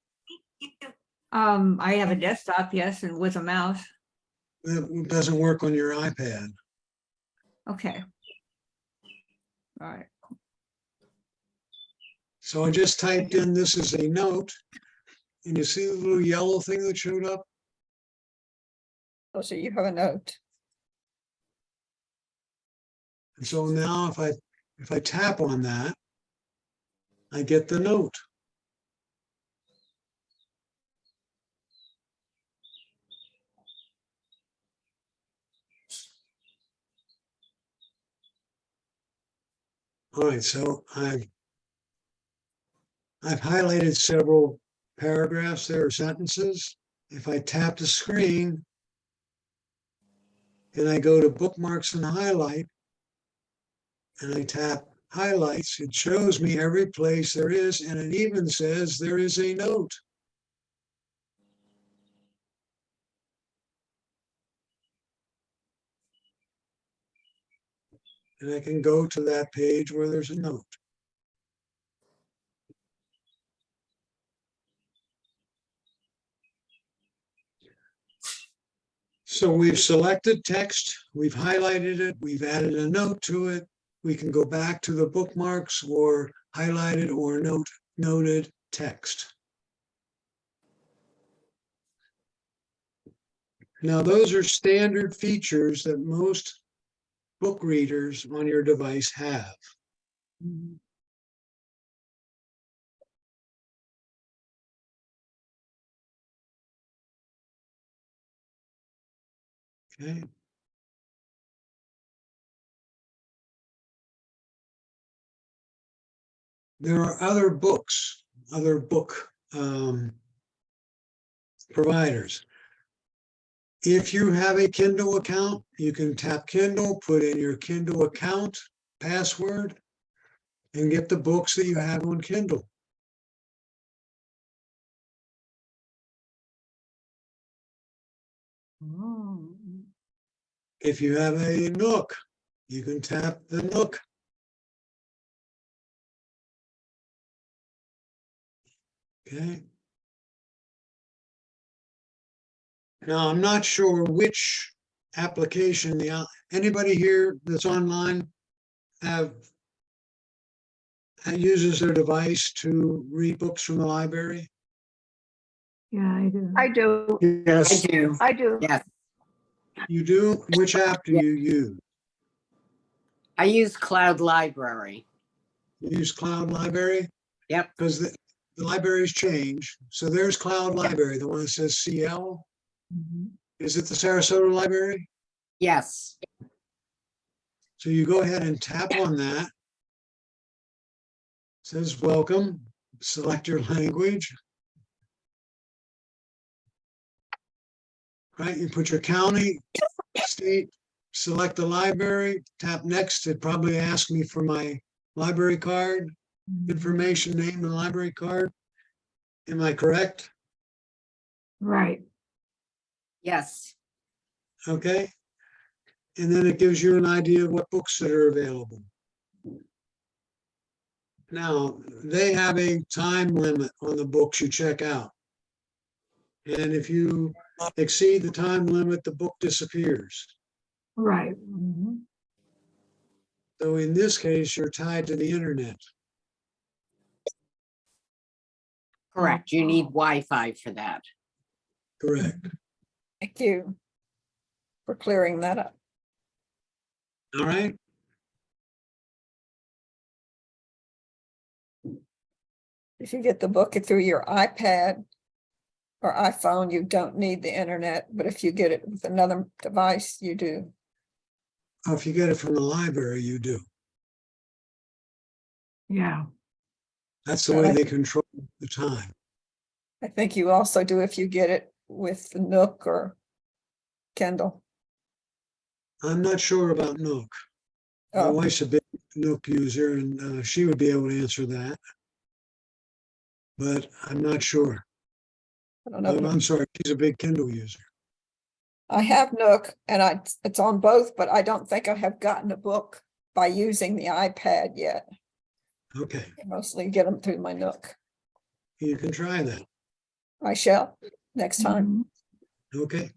I have a desktop, yes, and with a mouse. It doesn't work on your iPad. Okay. All right. So I just typed in, this is a note. And you see the little yellow thing that showed up? Oh, so you have a note. And so now if I tap on that, I get the note. All right, so I've highlighted several paragraphs there or sentences. If I tap the screen and I go to bookmarks and highlight, and I tap highlights, it shows me every place there is, and it even says there is a note. And I can go to that page where there's a note. So we've selected text, we've highlighted it, we've added a note to it. We can go back to the bookmarks or highlighted or noted text. Now, those are standard features that most book readers on your device have. Okay. There are other books, other book providers. If you have a Kindle account, you can tap Kindle, put in your Kindle account password, and get the books that you have on Kindle. If you have a Nook, you can tap the Nook. Okay. Now, I'm not sure which application, anybody here that's online have uses their device to read books from the library? Yeah, I do. I do, Yes. do. I do. Yes, You do? Which app do you use? I use Cloud Library. You use Cloud Library? Yep. Because the libraries change. So there's Cloud Library, the one that says CL. Is it the Sarasota Library? Yes. So you go ahead and tap on that. Says welcome, select your language. Right, you put your county, state, select the library, tap next. It probably ask me for my library card, information, name and library card. Am I correct? Right. Yes. Okay. And then it gives you an idea of what books that are available. Now, they have a time limit on the books you check out. And if you exceed the time limit, the book disappears. Right. So in this case, you're tied to the internet. Correct. You need Wi-Fi for that. Correct. Thank you for clearing that up. All right. If you get the book through your iPad or iPhone, you don't need the internet, but if you get it with another device, you do. If you get it from the library, you do. Yeah. That's the way they control the time. I think you also do if you get it with Nook or Kindle. I'm not sure about Nook. My Oh, wife's a big Nook user and she would be able to answer that. But I'm not sure. I don't know. I'm sorry, she's a big Kindle user. I have Nook and it's on both, but I don't think I have gotten a book by using the iPad yet. Okay, I mostly get them through my Nook. you can try that. I shall next time. Okay,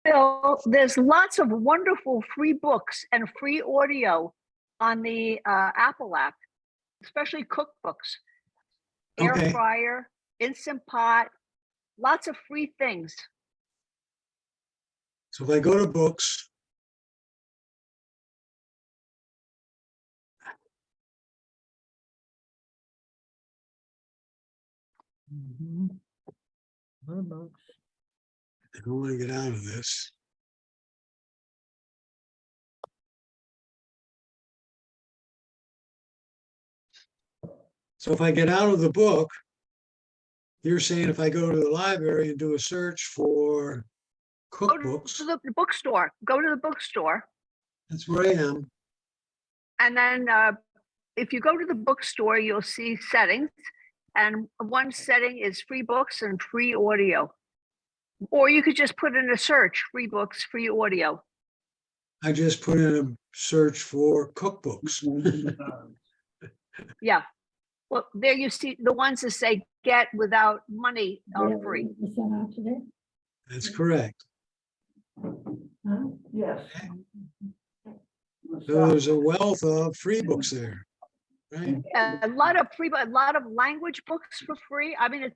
Bill, there's lots of wonderful free books and free audio on the Apple app, especially cookbooks, air Okay. fryer, Instant Pot, lots of free things. so if I go to books, I don't want to get out of this. So if I get out of the book, you're saying if I go to the library and do a search for Go to cookbooks, the bookstore, go to the bookstore. that's where I am. And then if you go to the bookstore, you'll see settings. And one setting is free books and free audio. Or you could just put in a search, free books, free audio. I just put in a search for cookbooks. Yeah. Well, there you see the ones that say get without money are free. Was sent out today? That's correct. Huh? Yes. So there's a wealth of free books there, right? A lot of free, a lot of language books for free. I mean,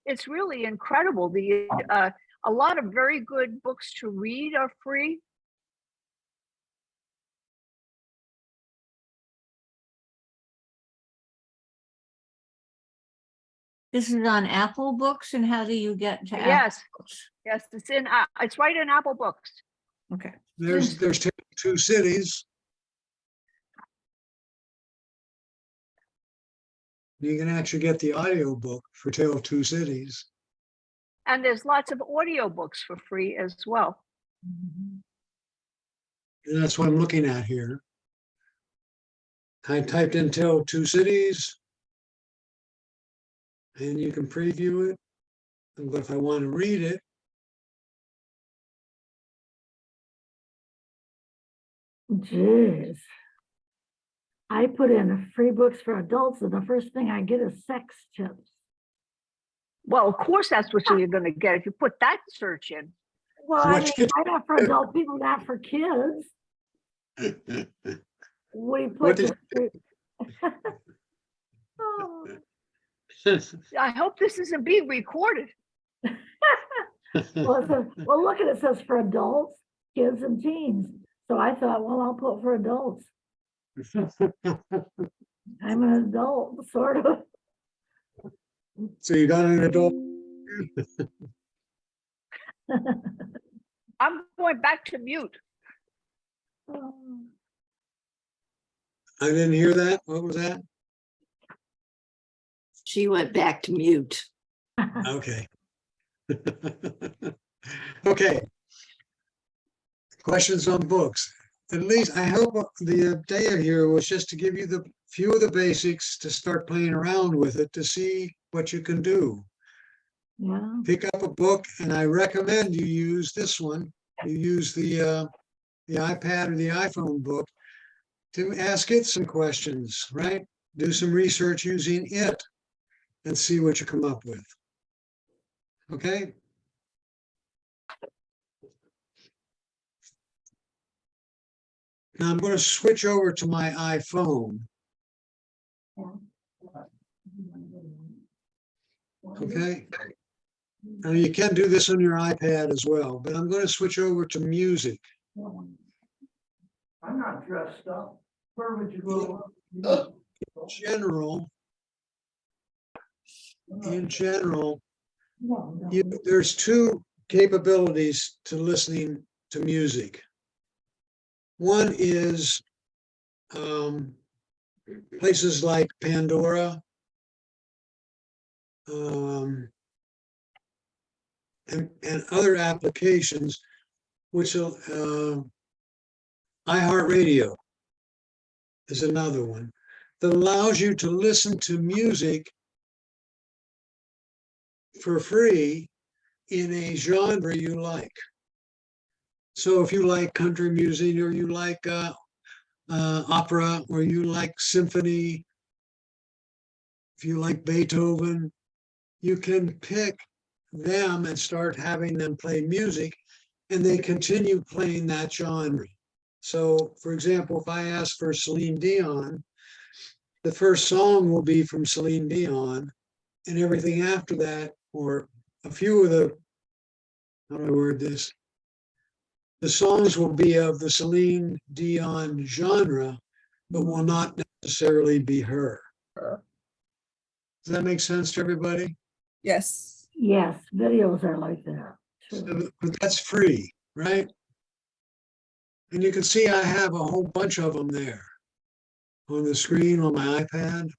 it's really incredible. A lot of very good books to read are free. This is on Apple Books, and how do you get to? Apple Yes, Books? yes, it's right in Apple Books. Okay. There's two cities. You can actually get the audio book for Tale of Two Cities. And there's lots of audio books for free as well. And that's what I'm looking at here. I typed in Tale of Two Cities. And you can preview it. But if I want to read it, Jeez. I put in free books for adults and the first thing I get is sex tips. Well, of course, that's what you're going to get if you put that search in. Well, I mean, I got for adult people, not for kids. We What put did- the Oh, I hope this isn't being recorded. Well, well, look at it, says for adults, kids and teens. So I thought, well, I'll put for adults. I'm an adult, sort of. So you got an adult? I'm going back to mute. I didn't hear that. What was that? She went back to mute. Okay. Okay. Questions on books. At least I hope the idea here was just to give you the few of the basics to start playing around with it to see what you can do. Yeah. Pick up a book, and I recommend you use this one. You use the iPad or the iPhone book to ask it some questions, right? Do some research using it and see what you come up with. Okay? Now I'm going to switch over to my iPhone. Okay? Now you can do this on your iPad as well, but I'm going to switch over to music. I'm not dressed up. Where would you go? In general, there's two capabilities to listening to music. One is places like Pandora, and other applications, which iHeartRadio is another one that allows you to listen to music for free in a genre you like. So if you like country music, or you like opera, or you like symphony, if you like Beethoven, you can pick them and start having them play music, and they continue playing that genre. So, for example, if I ask for Celine Dion, the first song will be from Celine Dion, and everything after that, or a few of the, how do I word this? The songs will be of the Celine Dion genre, but will not necessarily be her. Does that make sense to everybody? Yes. Yes, videos are like that. So, but that's free, right? And you can see I have a whole bunch of them there on the screen on my iPad.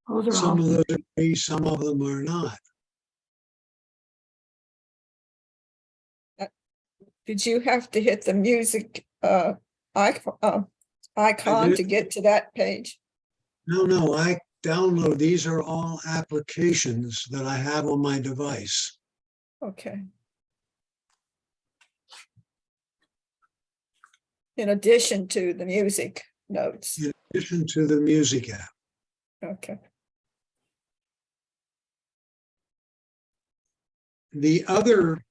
Those are Some of all, those are free, some of them are not. Did you have to hit the music icon did. to get to that page? No, I download. These are all applications that I have on my device. Okay. In addition to the music notes. In addition to the music app. Okay. The other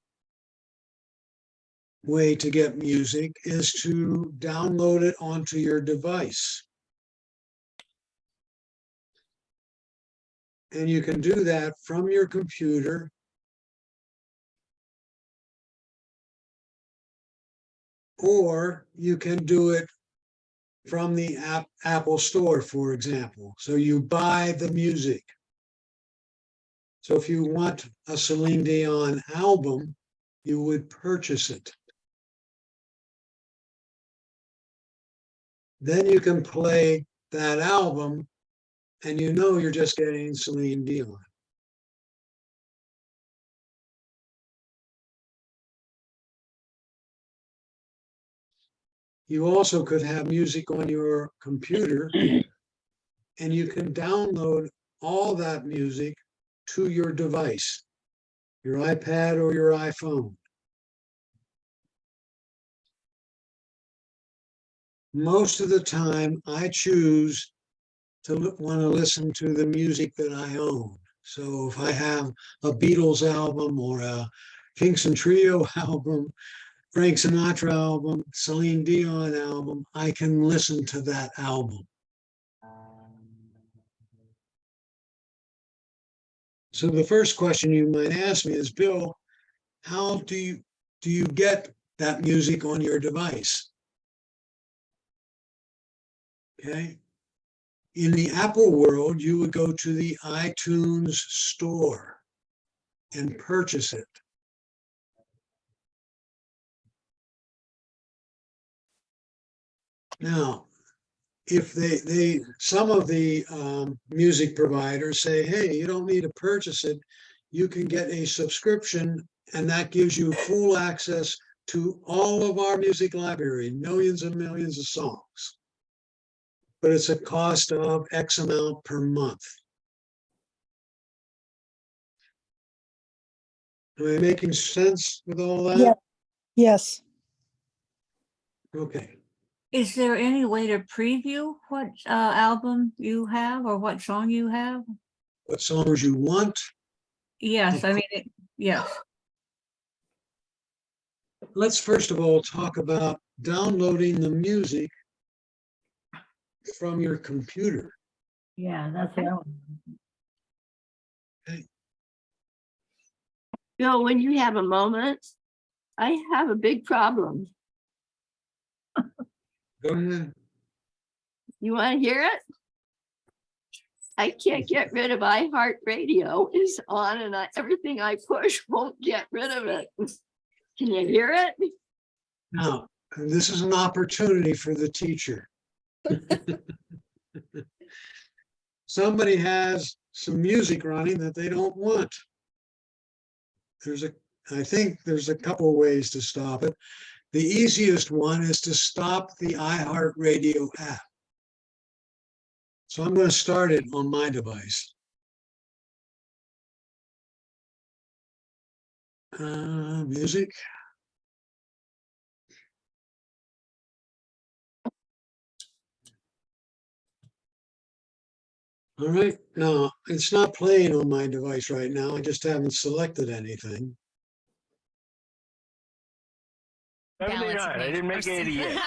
way to get music is to download it onto your device. And you can do that from your computer. Or you can do it from the Apple Store, for example. So you buy the music. So if you want a Celine Dion album, you would purchase it. Then you can play that album, and you know you're just getting Celine Dion. You also could have music on your computer, and you can download all that music to your device, your iPad or your iPhone. Most of the time, I choose to want to listen to the music that I own. So if I have a Beatles album or a Kingston Trio album, Frank Sinatra album, Celine Dion album, I can listen to that album. So the first question you might ask me is, Bill, how do you get that music on your device? Okay. In the Apple world, you would go to the iTunes store and purchase it. Now, if some of the music providers say, hey, you don't need to purchase it, you can get a subscription, and that gives you full access to all of our music library, millions and millions of songs. But it's a cost of X amount per month. Am I making sense with all that? Yeah. Yes. Okay. Is there any way to preview what album you have or what song you have? What songs you want? Yes, I mean, yes. Let's first of all talk about downloading the music from your computer. Yeah, that's what I want. Bill, when you have a moment, I have a big problem. Go ahead. You want to hear it? I can't get rid of iHeartRadio. It's on and everything I push won't get rid of it. Can you hear it? Now, this is an opportunity for the teacher. Somebody has some music running that they don't want. I think there's a couple of ways to stop it. The easiest one is to stop the iHeartRadio app. So I'm going to start it on my device. Music. All right, no, it's not playing on my device right now. I just haven't selected anything. 79. I didn't make 80 yet.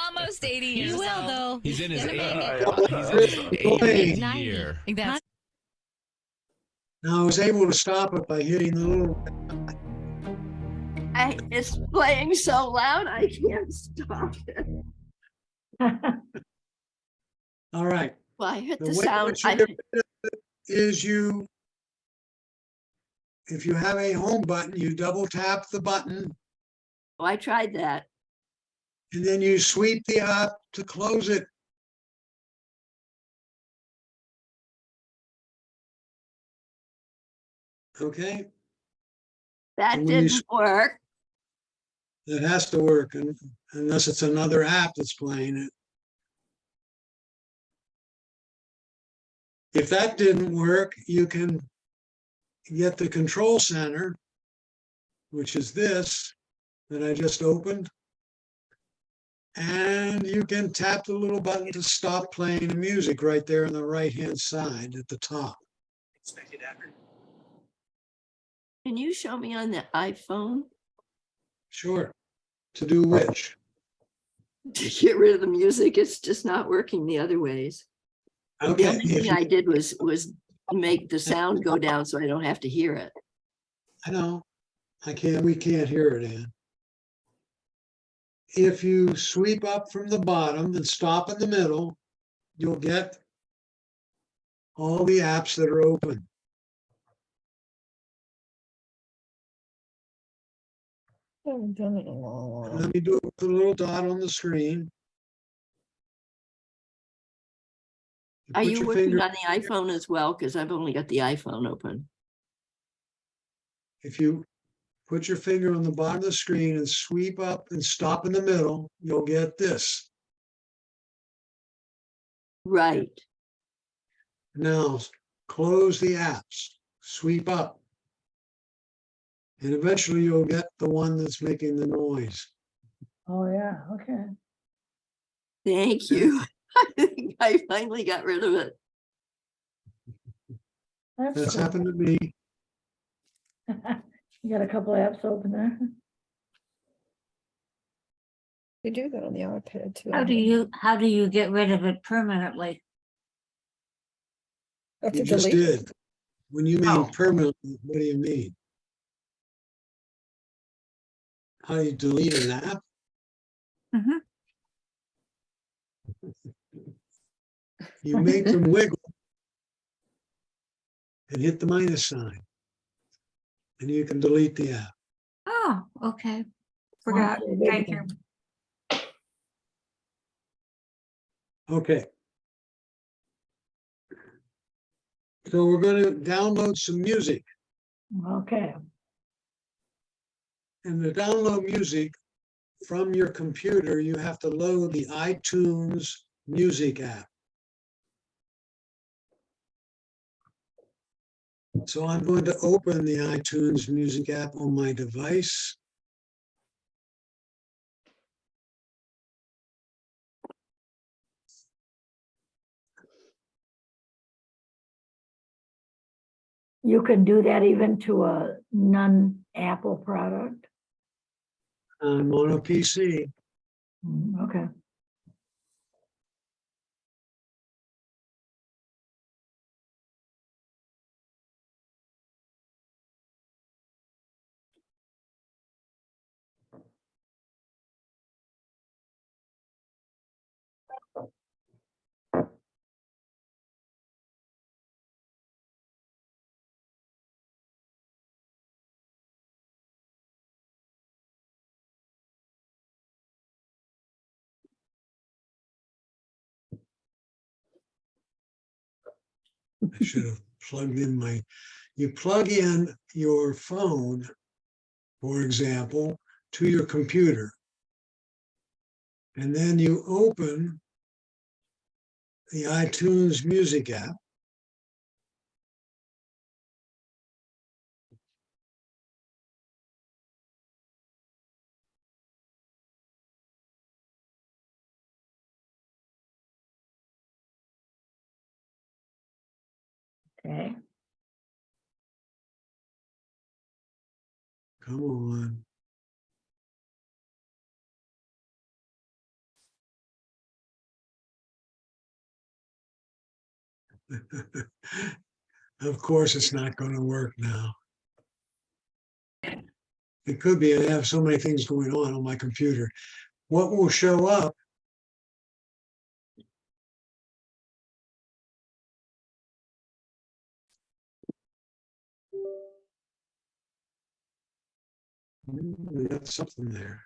Almost 80 years. You will, old. though. He's in his 80th year. That's Now I was able to stop it by hitting the little. It's playing so loud, I can't stop it. All right. Well, I hit the way sound. that you get rid of it is if you have a home button, you double tap the button. Oh, I tried that. And then you sweep the app to close it. Okay. That And when you didn't work. It has to work, unless it's another app that's playing it. If that didn't work, you can get the control center, which is this that I just opened. And you can tap the little button to stop playing the music right there on the right-hand side at the top. Can you show me on the iPhone? Sure. To do which? To get rid of the music, it's just not working the other ways. Okay. The only thing I did was make the sound go down so I don't have to hear it. I know. We can't hear it, Ann. If you sweep up from the bottom and stop in the middle, you'll get all the apps that are open. Haven't done it in a long while. Let me do it with the little dot on the screen. Are put you your working finger- on the iPhone as well? Because I've only got the iPhone open. If you put your finger on the bottom of the screen and sweep up and stop in the middle, you'll get this. Right. Now, close the apps, sweep up. And eventually you'll get the one that's making the noise. Oh, yeah, okay. Thank you. I think I finally got rid of it. That's cool. happened to me. You got a couple apps open there. You do that on the iPad too. How do you get rid of it permanently? Have to You just delete it. did. When you mean permanently, what do you mean? How do you delete an app? Mhm. You make them wiggle and hit the minus sign. And you can delete the app. Oh, okay. Forgot. Thank you. Okay. So we're going to download some music. Okay. And to download music from your computer, you have to load the iTunes Music app. So I'm going to open the iTunes Music app on my device. You can do that even to a non-Apple product. I'm on a PC. Okay. I should have plugged in my, you plug in your phone, for example, to your computer. And then you open the iTunes Music app. Okay. Come on. Of course, it's not going to work now. It could be. I have so many things going on my computer. What will show up we got something there.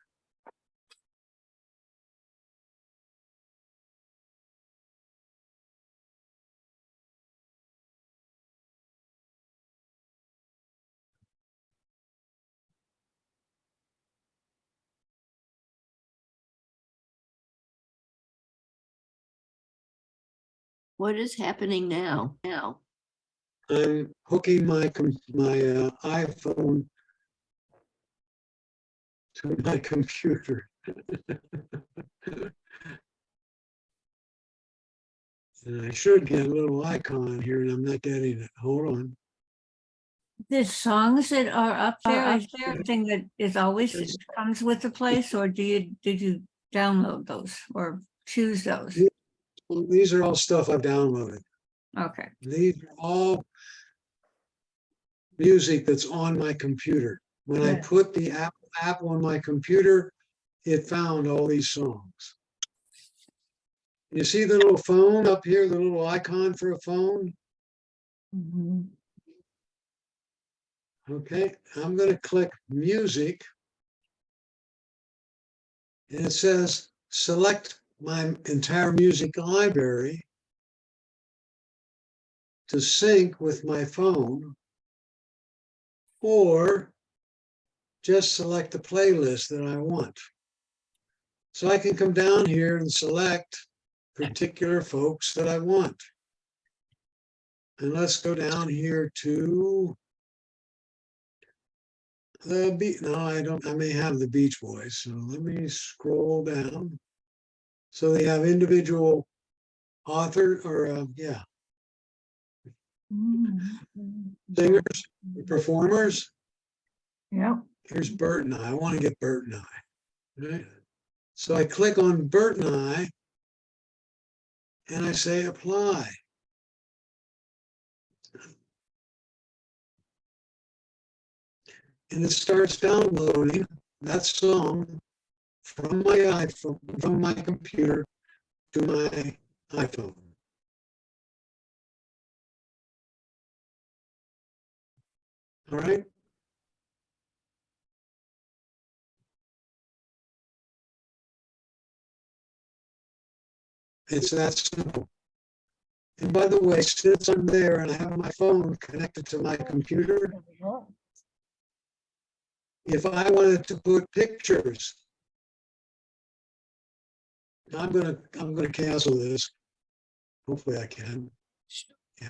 What is happening now? I'm hooking my iPhone to my computer. And I should get a little icon here, and I'm not getting it. Hold on. The songs that are up there, is there something that is always comes with the place, or did you download those or choose those? These are all stuff I've downloaded. Okay. These are all music that's on my computer. When I put the app on my computer, it found all these songs. You see the little phone up here, the little icon for a phone? Okay, I'm going to click music. And it says, select my entire music library to sync with my phone, or just select the playlist that I want. So I can come down here and select particular folks that I want. And let's go down here to the beat. No, I don't. I may have the Beach Boys. So let me scroll down. So they have individual author or singers, performers. Yep. Here's Bert and I. I want to get Bert and I. Right? So I click on Bert and I say apply. And it starts downloading that song from my iPhone, from my computer to my iPhone. All right. It's that simple. And by the way, since I'm there and I have my phone connected to my computer, if I wanted to put pictures, I'm gonna cancel this. Hopefully I can. Yeah.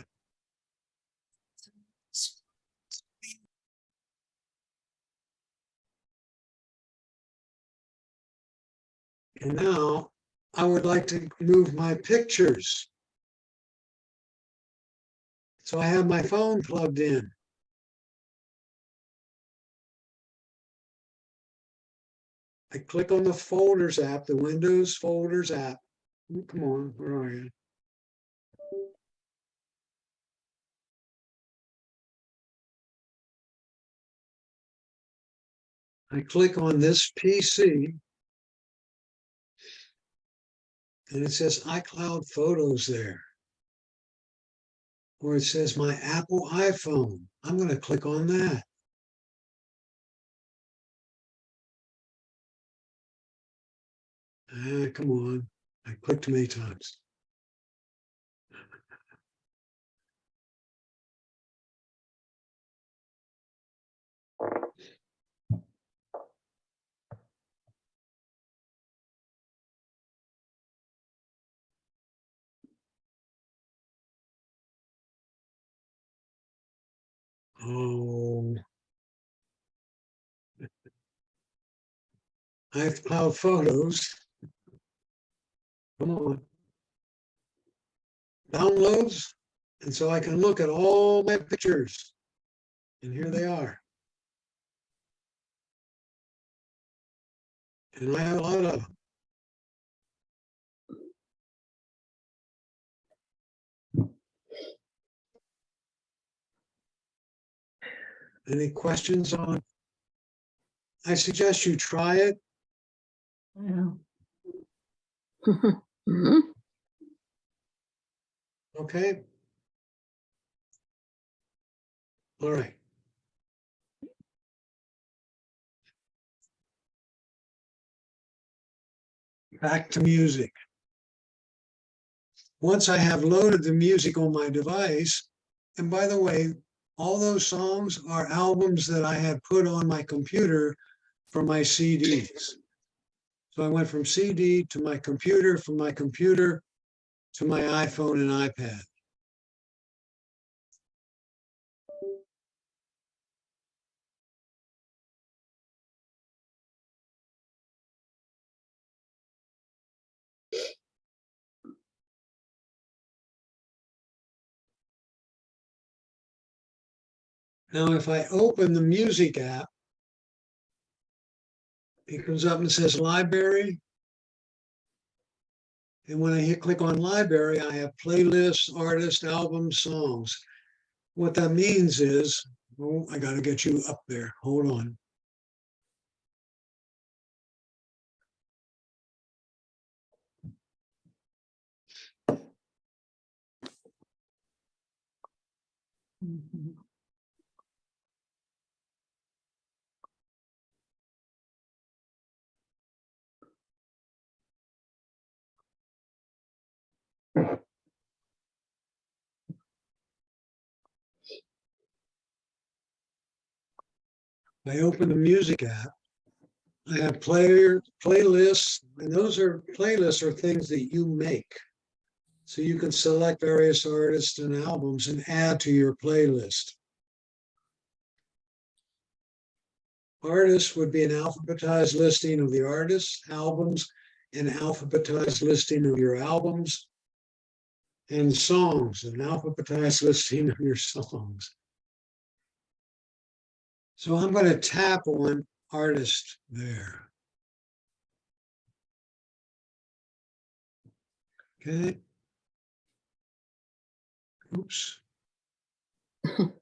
And now I would like to move my pictures. So I have my phone plugged in. I click on the Folders app, the Windows Folders app. Come on, where are you? I click on this PC and it says iCloud Photos there. Or it says my Apple iPhone. I'm going to click on that. Come on. I clicked too many times. Oh. I have cloud photos. Come on. Downloads. And so I can look at all my pictures. And here they are. And I have a lot of them. Any questions on? I suggest you try it. Yeah. Okay. All right. Back to music. Once I have loaded the music on my device, and by the way, all those songs are albums that I had put on my computer for my CDs. So I went from CD to my computer, from my computer to my iPhone and iPad. Now, if I open the music app, it comes up and says library. And when I click on library, I have playlists, artists, albums, songs. What that means is, oh, I got to get you up there. Hold on. I open the music app. I have playlists, and those are playlists are things that you make. So you can select various artists and albums and add to your playlist. Artists would be an alphabetized listing of the artists, albums, an alphabetized listing of your albums, and songs, an alphabetized listing of your songs. So I'm going to tap on artist there. Okay. Oops. And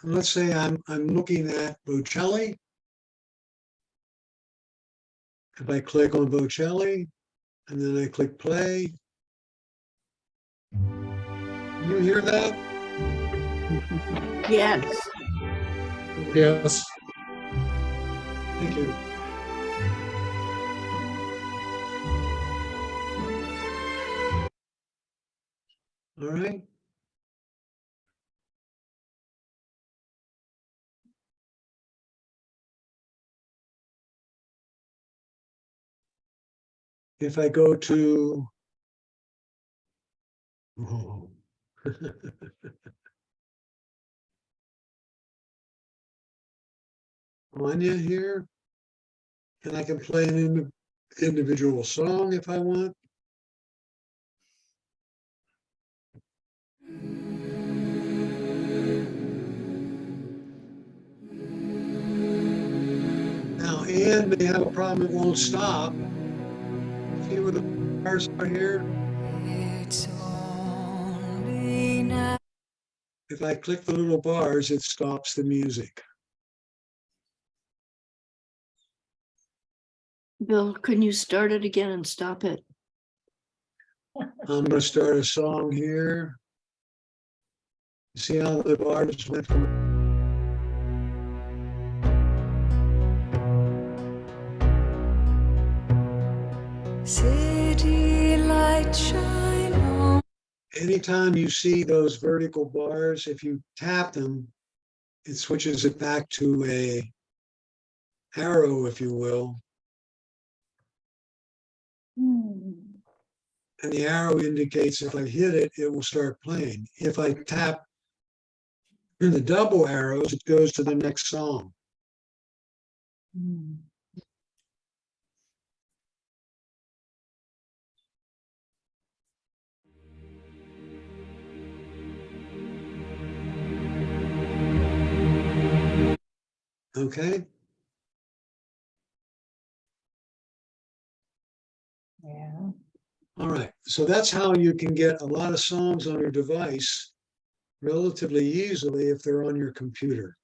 let's say I'm looking at Bocelli. If I click on Bocelli and then I click play. You hear that? Yes. Yes. Thank you. All right. If I go to oh. Anya here, and I can play an individual song if I want. Now, Ann may have a problem, it won't stop. See where the bars are here? If I click the little bars, it stops the music. Bill, can you start it again and stop it? I'm going to start a song here. See how the bars went from. City light shine on. Anytime you see those vertical bars, if you tap them, it switches it back to a arrow, if you will. And the arrow indicates if I hit it, it will start playing. If I tap in the double arrows, it goes to the next song. Okay. Yeah. All right. So that's how you can get a lot of songs on your device relatively easily if they're on your computer.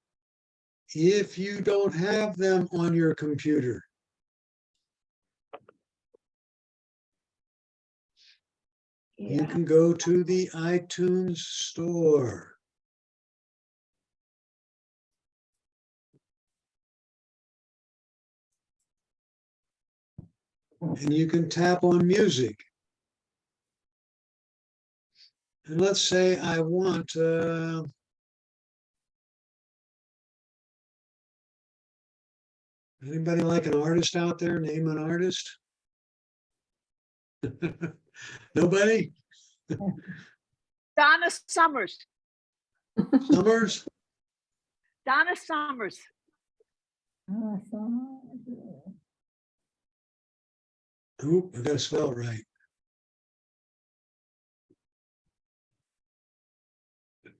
If you don't have them on your computer, you can go to the iTunes store. And you can tap on music. And let's say I want anybody like an artist out there? Name an artist. Nobody? Donna Summers. Summers? Donna Summers. Oop, I gotta spell it right.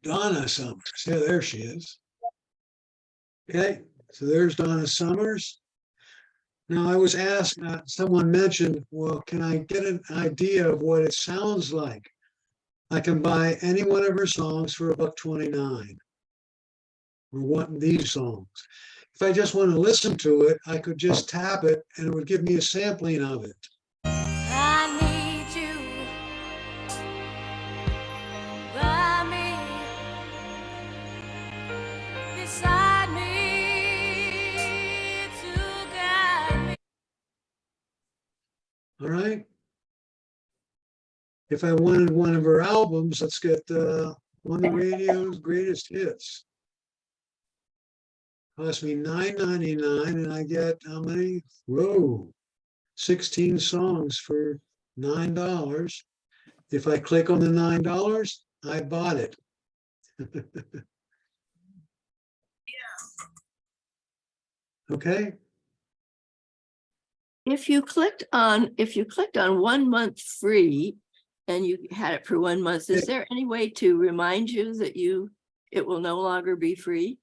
Donna Summers. Yeah, there she is. Okay, so there's Donna Summers. Now I was asked, someone mentioned, well, can I get an idea of what it sounds like? I can buy any one of her songs for $1.29. Or one of these songs. If I just want to listen to it, I could just tap it and it would give me a sampling of it. I need you by me, beside me to guide me. All right. If I wanted one of her albums, let's get one of the radio's greatest hits. Cost me $9.99 and I get how many? Whoa, 16 songs for $9. If I click on the $9, I bought it. Okay. If you clicked on 1 month free and you had it for 1 month, is there any way to remind you that it will no longer be free?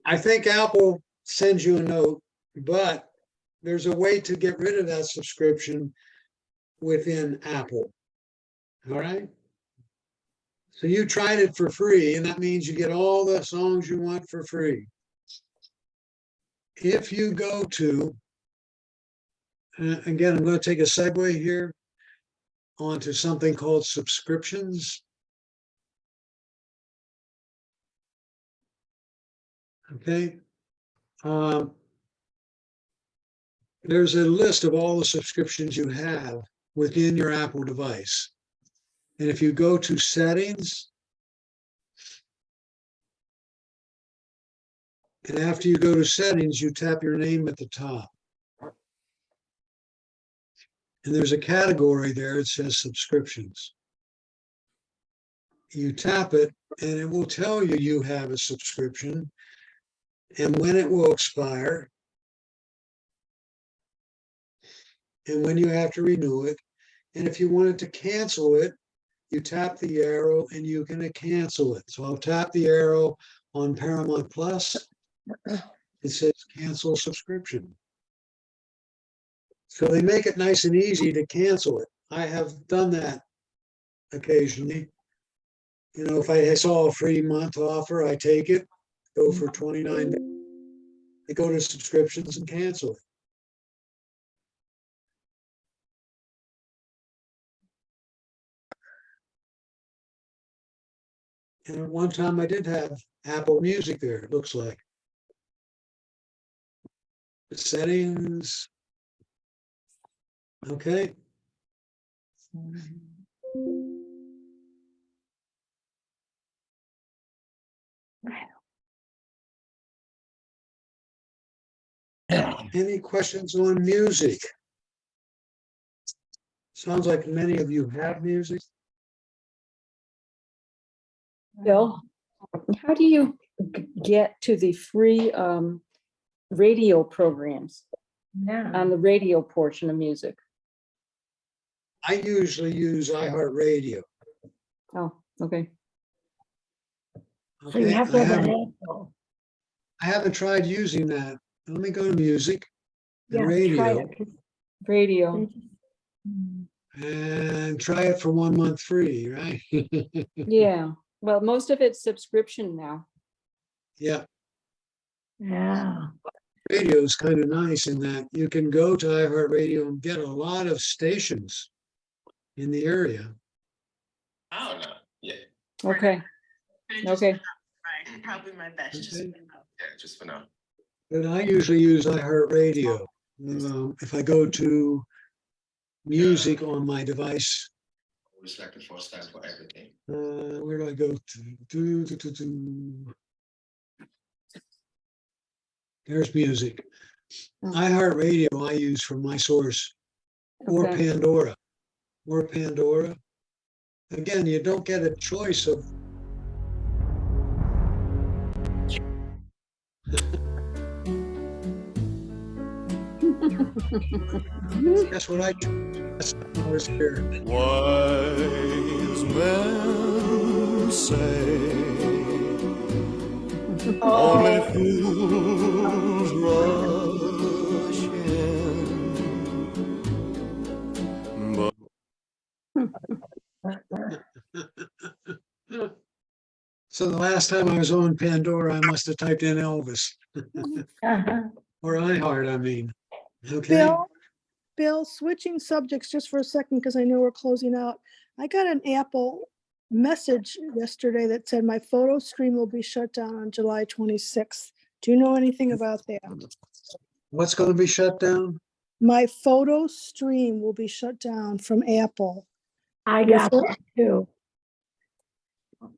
I I think Apple sends you a note, but there's a way to get rid of that subscription within Apple. All right? So you tried it for free, and that means you get all the songs you want for free. If you go to, again, I'm going to take a segue here onto something called subscriptions. Okay. There's a list of all the subscriptions you have within your Apple device. And if you go to settings, and after you go to settings, you tap your name at the top. And there's a category there, it says subscriptions. You tap it and it will tell you you have a subscription and when it will expire and when you have to renew it. And if you wanted to cancel it, you tap the arrow and you can cancel it. So I'll tap the arrow on Paramount Plus. It says cancel subscription. So they make it nice and easy to cancel it. I have done that occasionally. You know, if I saw a free month offer, I take it, go for 29 days. I go to subscriptions and cancel it. And at one time I did have Apple Music there, it looks like. The settings. Okay. Any questions on music? Sounds like many of you have music. Bill, how do you get to the free radio programs on the radio portion of music? I usually use iHeartRadio. Oh, okay. So you Okay, have to I have an haven't- Apple. I haven't tried using that. Let me go to music and Yeah, try radio it, 'cause Radio. and try it for 1 month free, right? Yeah. Well, most of it's subscription now. Yeah, Yeah. radio is kind of nice in that you can go to iHeartRadio and get a lot of stations in the area. I don't know. Yeah. Okay. Okay. Probably my best. Just Okay. yeah, just for now. But I usually use iHeartRadio. If I go to music on my device, It was like the first time for everything. where do I go to? There's music. iHeartRadio I use for my source, or Okay. Pandora, Again, you don't get a choice of. That's what I chose. That's what I was here. Wise men say only fools rush in. But So the last time I was on Pandora, I must have typed in Elvis. Or iHeart, I mean. Okay. Bill, switching subjects just for a second, because I know we're closing out. I got an Apple message yesterday that said my photo stream will be shut down on July 26th. Do you know anything about that? What's going to be shut down? My photo stream will be shut down from Apple. I got that too.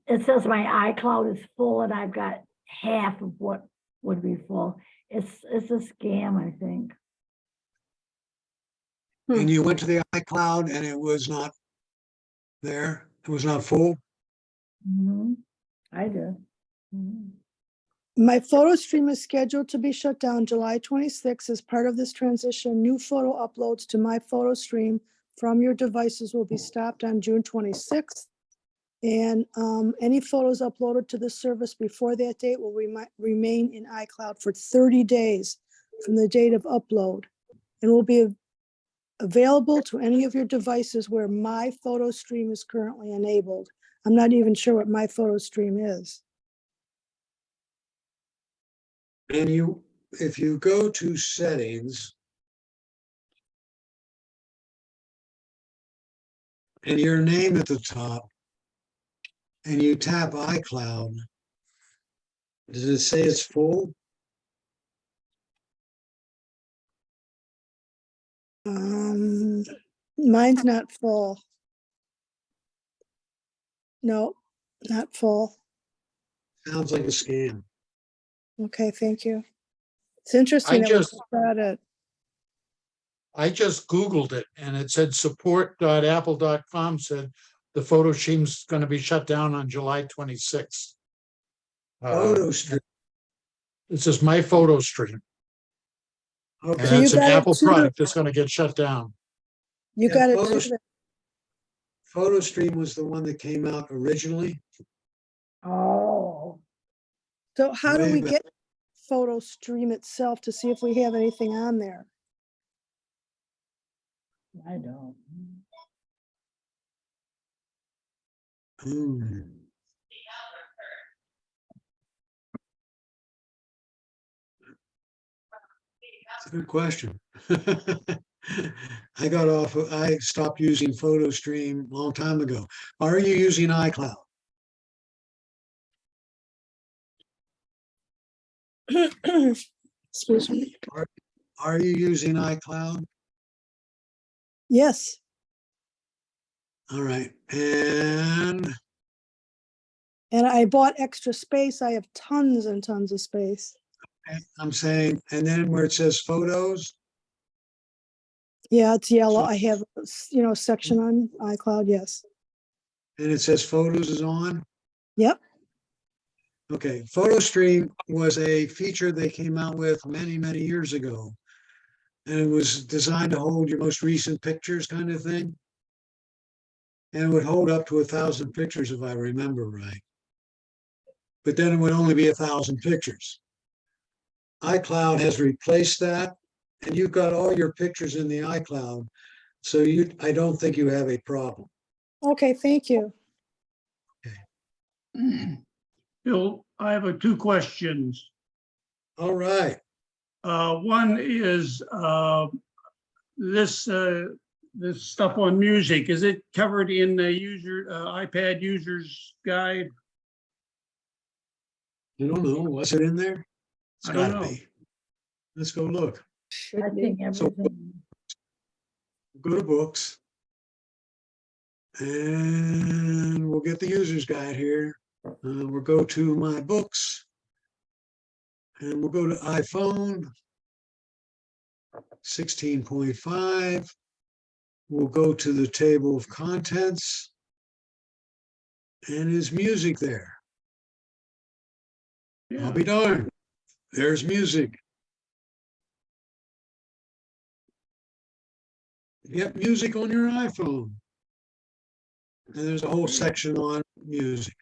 It says my iCloud is full and I've got half of what would be full. It's a scam, I think. And you went to the iCloud and it was not there? It was not full? I did. My photo stream is scheduled to be shut down July 26th. As part of this transition, new photo uploads to my photo stream from your devices will be stopped on June 26th. And any photos uploaded to this service before that date will remain in iCloud for 30 days from the date of upload and will be available to any of your devices where My Photo Stream is currently enabled. I'm not even sure what My Photo Stream is. And if you go to settings and your name at the top and you tap iCloud, does it say it's full? Mine's not full. No, not full. Sounds like a scam. Okay, thank you. It's interesting that we just got it. I just Googled it and it said support.apple.com said the photo stream's going to be shut down on July 26th. Photo stream. This is My Photo Stream. Okay. And So you it's an got it Apple too. product that's going to get shut down. You Yeah, got it Photo too. PhotoStream was the one that came out originally. Oh, So how do Way we back. get Photo Stream itself to see if we have anything on there? I don't. Hmm. It's a good question. I stopped using PhotoStream a long time ago. Are you using iCloud? Excuse me. Are you using iCloud? Yes, All right. And and I bought extra space. I have tons and tons of space. I'm saying, and then where it says photos, Yeah, it's yellow. So- I have, section on iCloud, yes. and it says photos is on. Yep. Okay, PhotoStream was a feature they came out with many, many years ago. And it was designed to hold your most recent pictures kind of thing. And it would hold up to 1,000 pictures if I remember right. But then it would only be 1,000 pictures. iCloud has replaced that, and you've got all your pictures in the iCloud. So I don't think you have a problem. Okay, thank you. Bill, I have two questions. All right. One is this stuff on music, is it covered in the iPad user's guide? I don't know. Was it in there? It's I don't gotta know. be. Let's go look. I think So- everything, Go to books. And we'll get the user's guide here. We'll go to my books. And we'll go to iPhone 16.5. We'll go to the table of contents. And is music there? I'll be darned. There's music. Get music on your iPhone. And there's a whole section on music.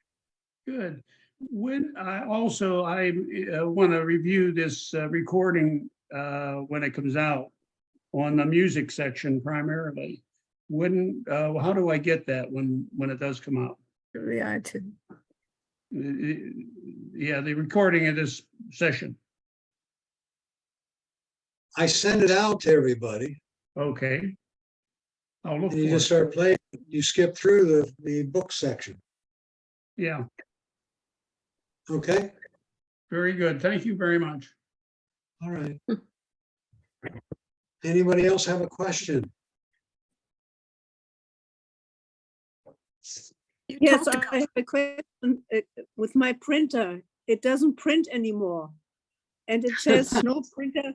Good. When I want to review this recording when it comes out on the music section primarily. How do I get that when it does come out? Yeah, to Yeah, the recording of this session. I send it out to everybody. Okay. I'll look for And you just it. start playing. You skip through the book section. Yeah, Okay. very good. Thank you very much. All right. Anybody else have a question? Yes, I have a question. With my printer, it doesn't print anymore. And it says no printer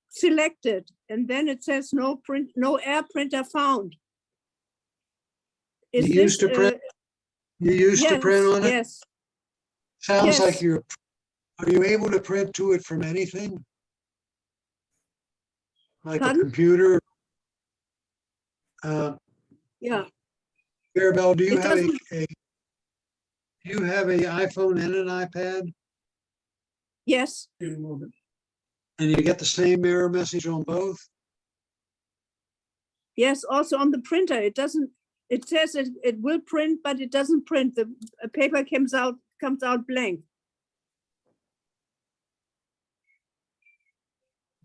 selected, and then it says no air printer found. Is You used this, to print? You used to print on it? Yes, Sounds like yes. are you able to print to it from anything? Like a Pardon? computer? Yeah. Maribel, do you It have doesn't- a You have a iPhone and an iPad, Yes, and you get the same error message on both? yes, also on the printer, it doesn't, it says it will print, but it doesn't print. The paper comes out blank.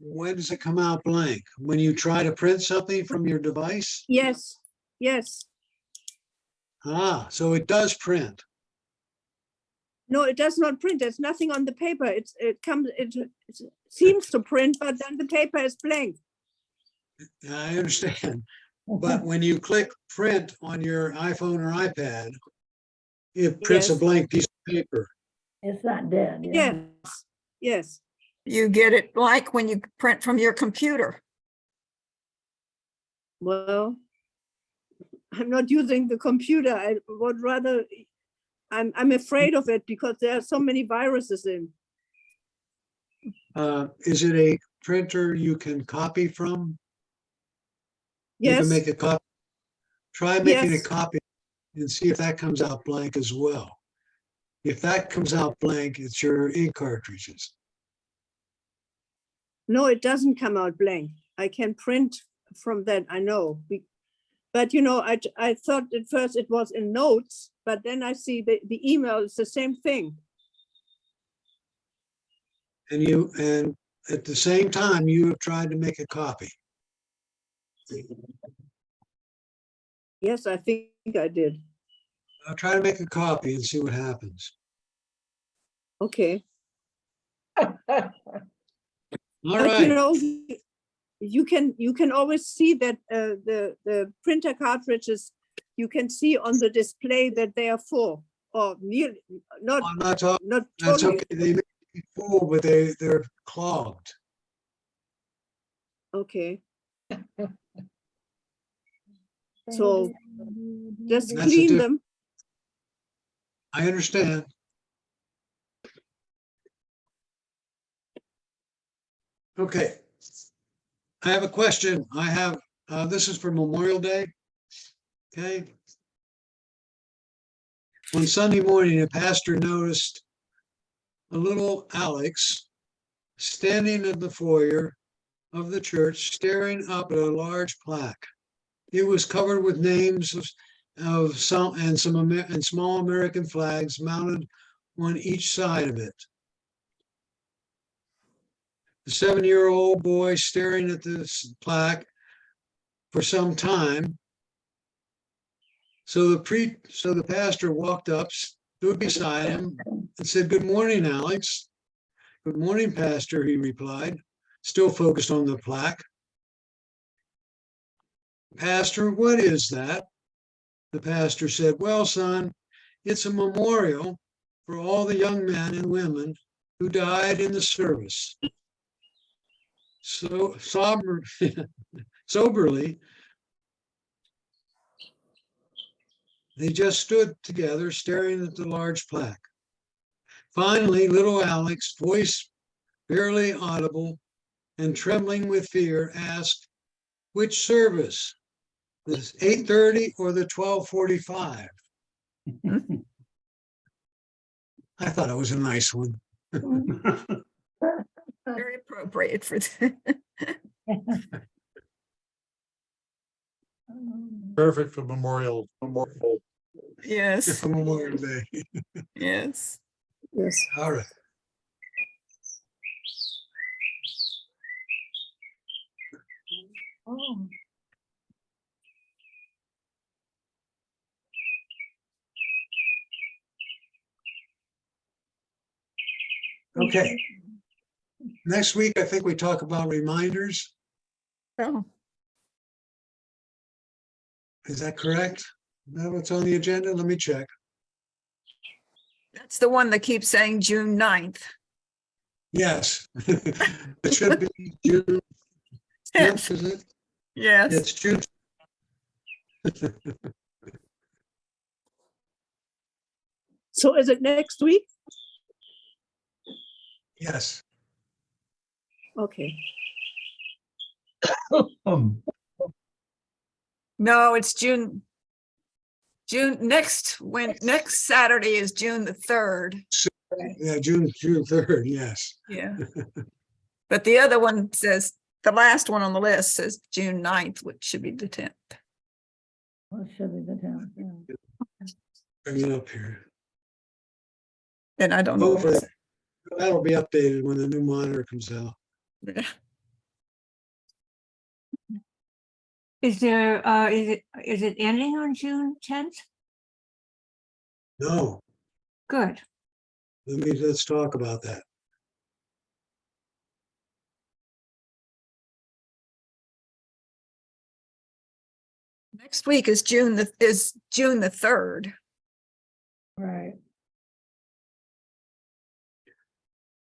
When does it come out blank? When you try to print something from your device? Yes, yes. Ah, so it does print. No, it does not print. There's nothing on the paper. It seems to print, but then the paper is blank. I understand. But when you click print on your iPhone or iPad, it prints a Yes. blank piece of paper. It's not dead. Yeah. Yes, yes. You get it like when you print from your computer. Well, I'm not using the computer. I would rather, I'm afraid of it because there are so many viruses in. Is it a printer you can copy from? You Yes, can make a copy. Try making a Yes. copy and see if that comes out blank as well. If that comes out blank, it's your ink cartridges. no, it doesn't come out blank. I can print from that, I know. But you know, I thought at first it was in notes, but then I see the email is the same thing. And at the same time, you have tried to make a copy. Yes, I think I did. I'll try to make a copy and see what happens. Okay. All But you right, know, you can always see that the printer cartridges, you can see on the display that they are full or nearly, not, I'm not talking, not that's totally. okay, they may be full, but they're clogged. Okay. So just That's a clean diff- them. I understand. Okay. I have a question. This is for Memorial Day. Okay. On Sunday morning, a pastor noticed a little Alex standing in the foyer of the church, staring up at a large plaque. It was covered with names of some small American flags mounted on each side of it. The 7-year-old boy staring at this plaque for some time. So the pastor walked up, stood beside him, and said, "Good morning, Alex." "Good morning, Pastor," he replied, still focused on the plaque. "Pastor, what is that?" The pastor said, "Well, son, it's a memorial for all the young men and women who died in the service." So soberly, they just stood together staring at the large plaque. Finally, little Alex, voice barely audible and trembling with fear, asked, "Which service? The 8:30 or the 12:45? I thought it was a nice one. Very appropriate for that. Perfect for Memorial. Yes, For Memorial Day. yes. Yes. All right. Oh. Okay. Next week, I think we talk about reminders. Oh, Is that correct? Is that what's on the agenda? Let me check. that's the one that keeps saying June 9th. Yes. It should be June 10th, is it? Yes, It's June. So is it next week? Yes. Okay. no, it's June. Next Saturday is June the 3rd. Yeah, June 3rd, yes. Yeah. But the other one says, the last one on the list says June 9th, which should be the 10th. Well, it should be the 10th, yeah. Bring it up here. And I don't know. Hopefully, that'll be updated when the new monitor comes out. Yeah. Is there, is it ending on June 10th? No, Good. let's talk about that. Next week is June the 3rd. Right.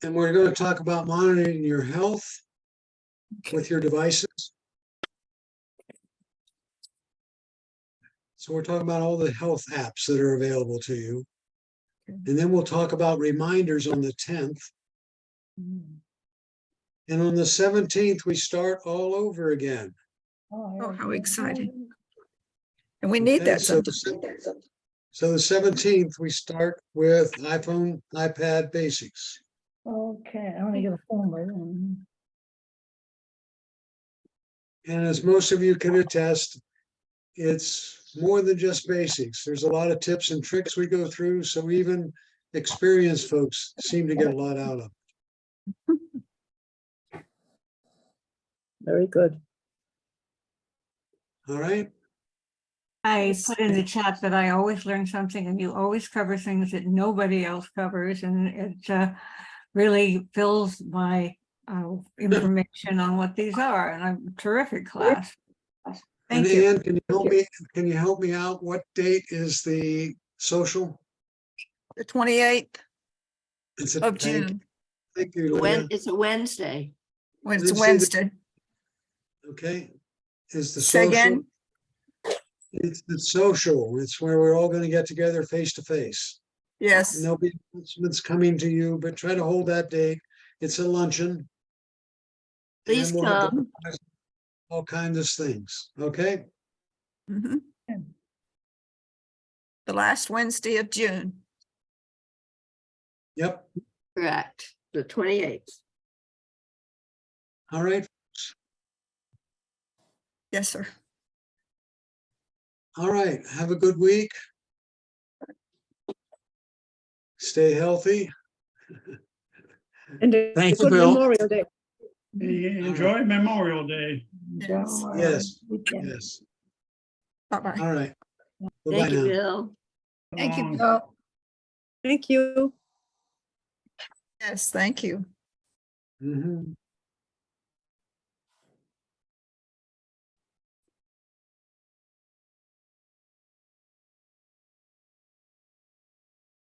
And we're going to talk about monitoring your health with your devices. So we're talking about all the health apps that are available to you. And then we'll talk about reminders on the 10th. And on the 17th, we start all over again. Oh, how exciting. And we need Okay, that so sometimes. So the 17th, we start with iPhone, iPad basics. Okay, I want to get a phone by then. And as most of you can attest, it's more than just basics. There's a lot of tips and tricks we go through, so even experienced folks seem to get a lot out of it. Very good. All right? I put in the chat that I always learn something and you always cover things that nobody else covers, and it really fills my information on what these are, and I'm terrific class. And Thank you. Ann, can you help me out? What date is the social? The 28th It's of June. Thank you, Leah. It's a Wednesday. When Let's it's see the- Wednesday. Okay. Is the Say social? again? It's the social. It's where we're all going to get together face to face. Yes. No big announcements coming to you, but try to hold that date. It's a luncheon. Please and we'll have come. all kinds of things. Okay. Mhm. The last Wednesday of June. Yep. Correct, the 28th. All right. Yes, sir. All right. Have a good week. Stay healthy. And a Thank you, good Bill. Memorial Day. Enjoy Memorial Day. Yes. Yes. Weekend. Yes. Bye-bye. All right. Bye-bye Thank you, now. Bill. Thank you. Long. Bill. Thank you. Yes, thank you. Mhm.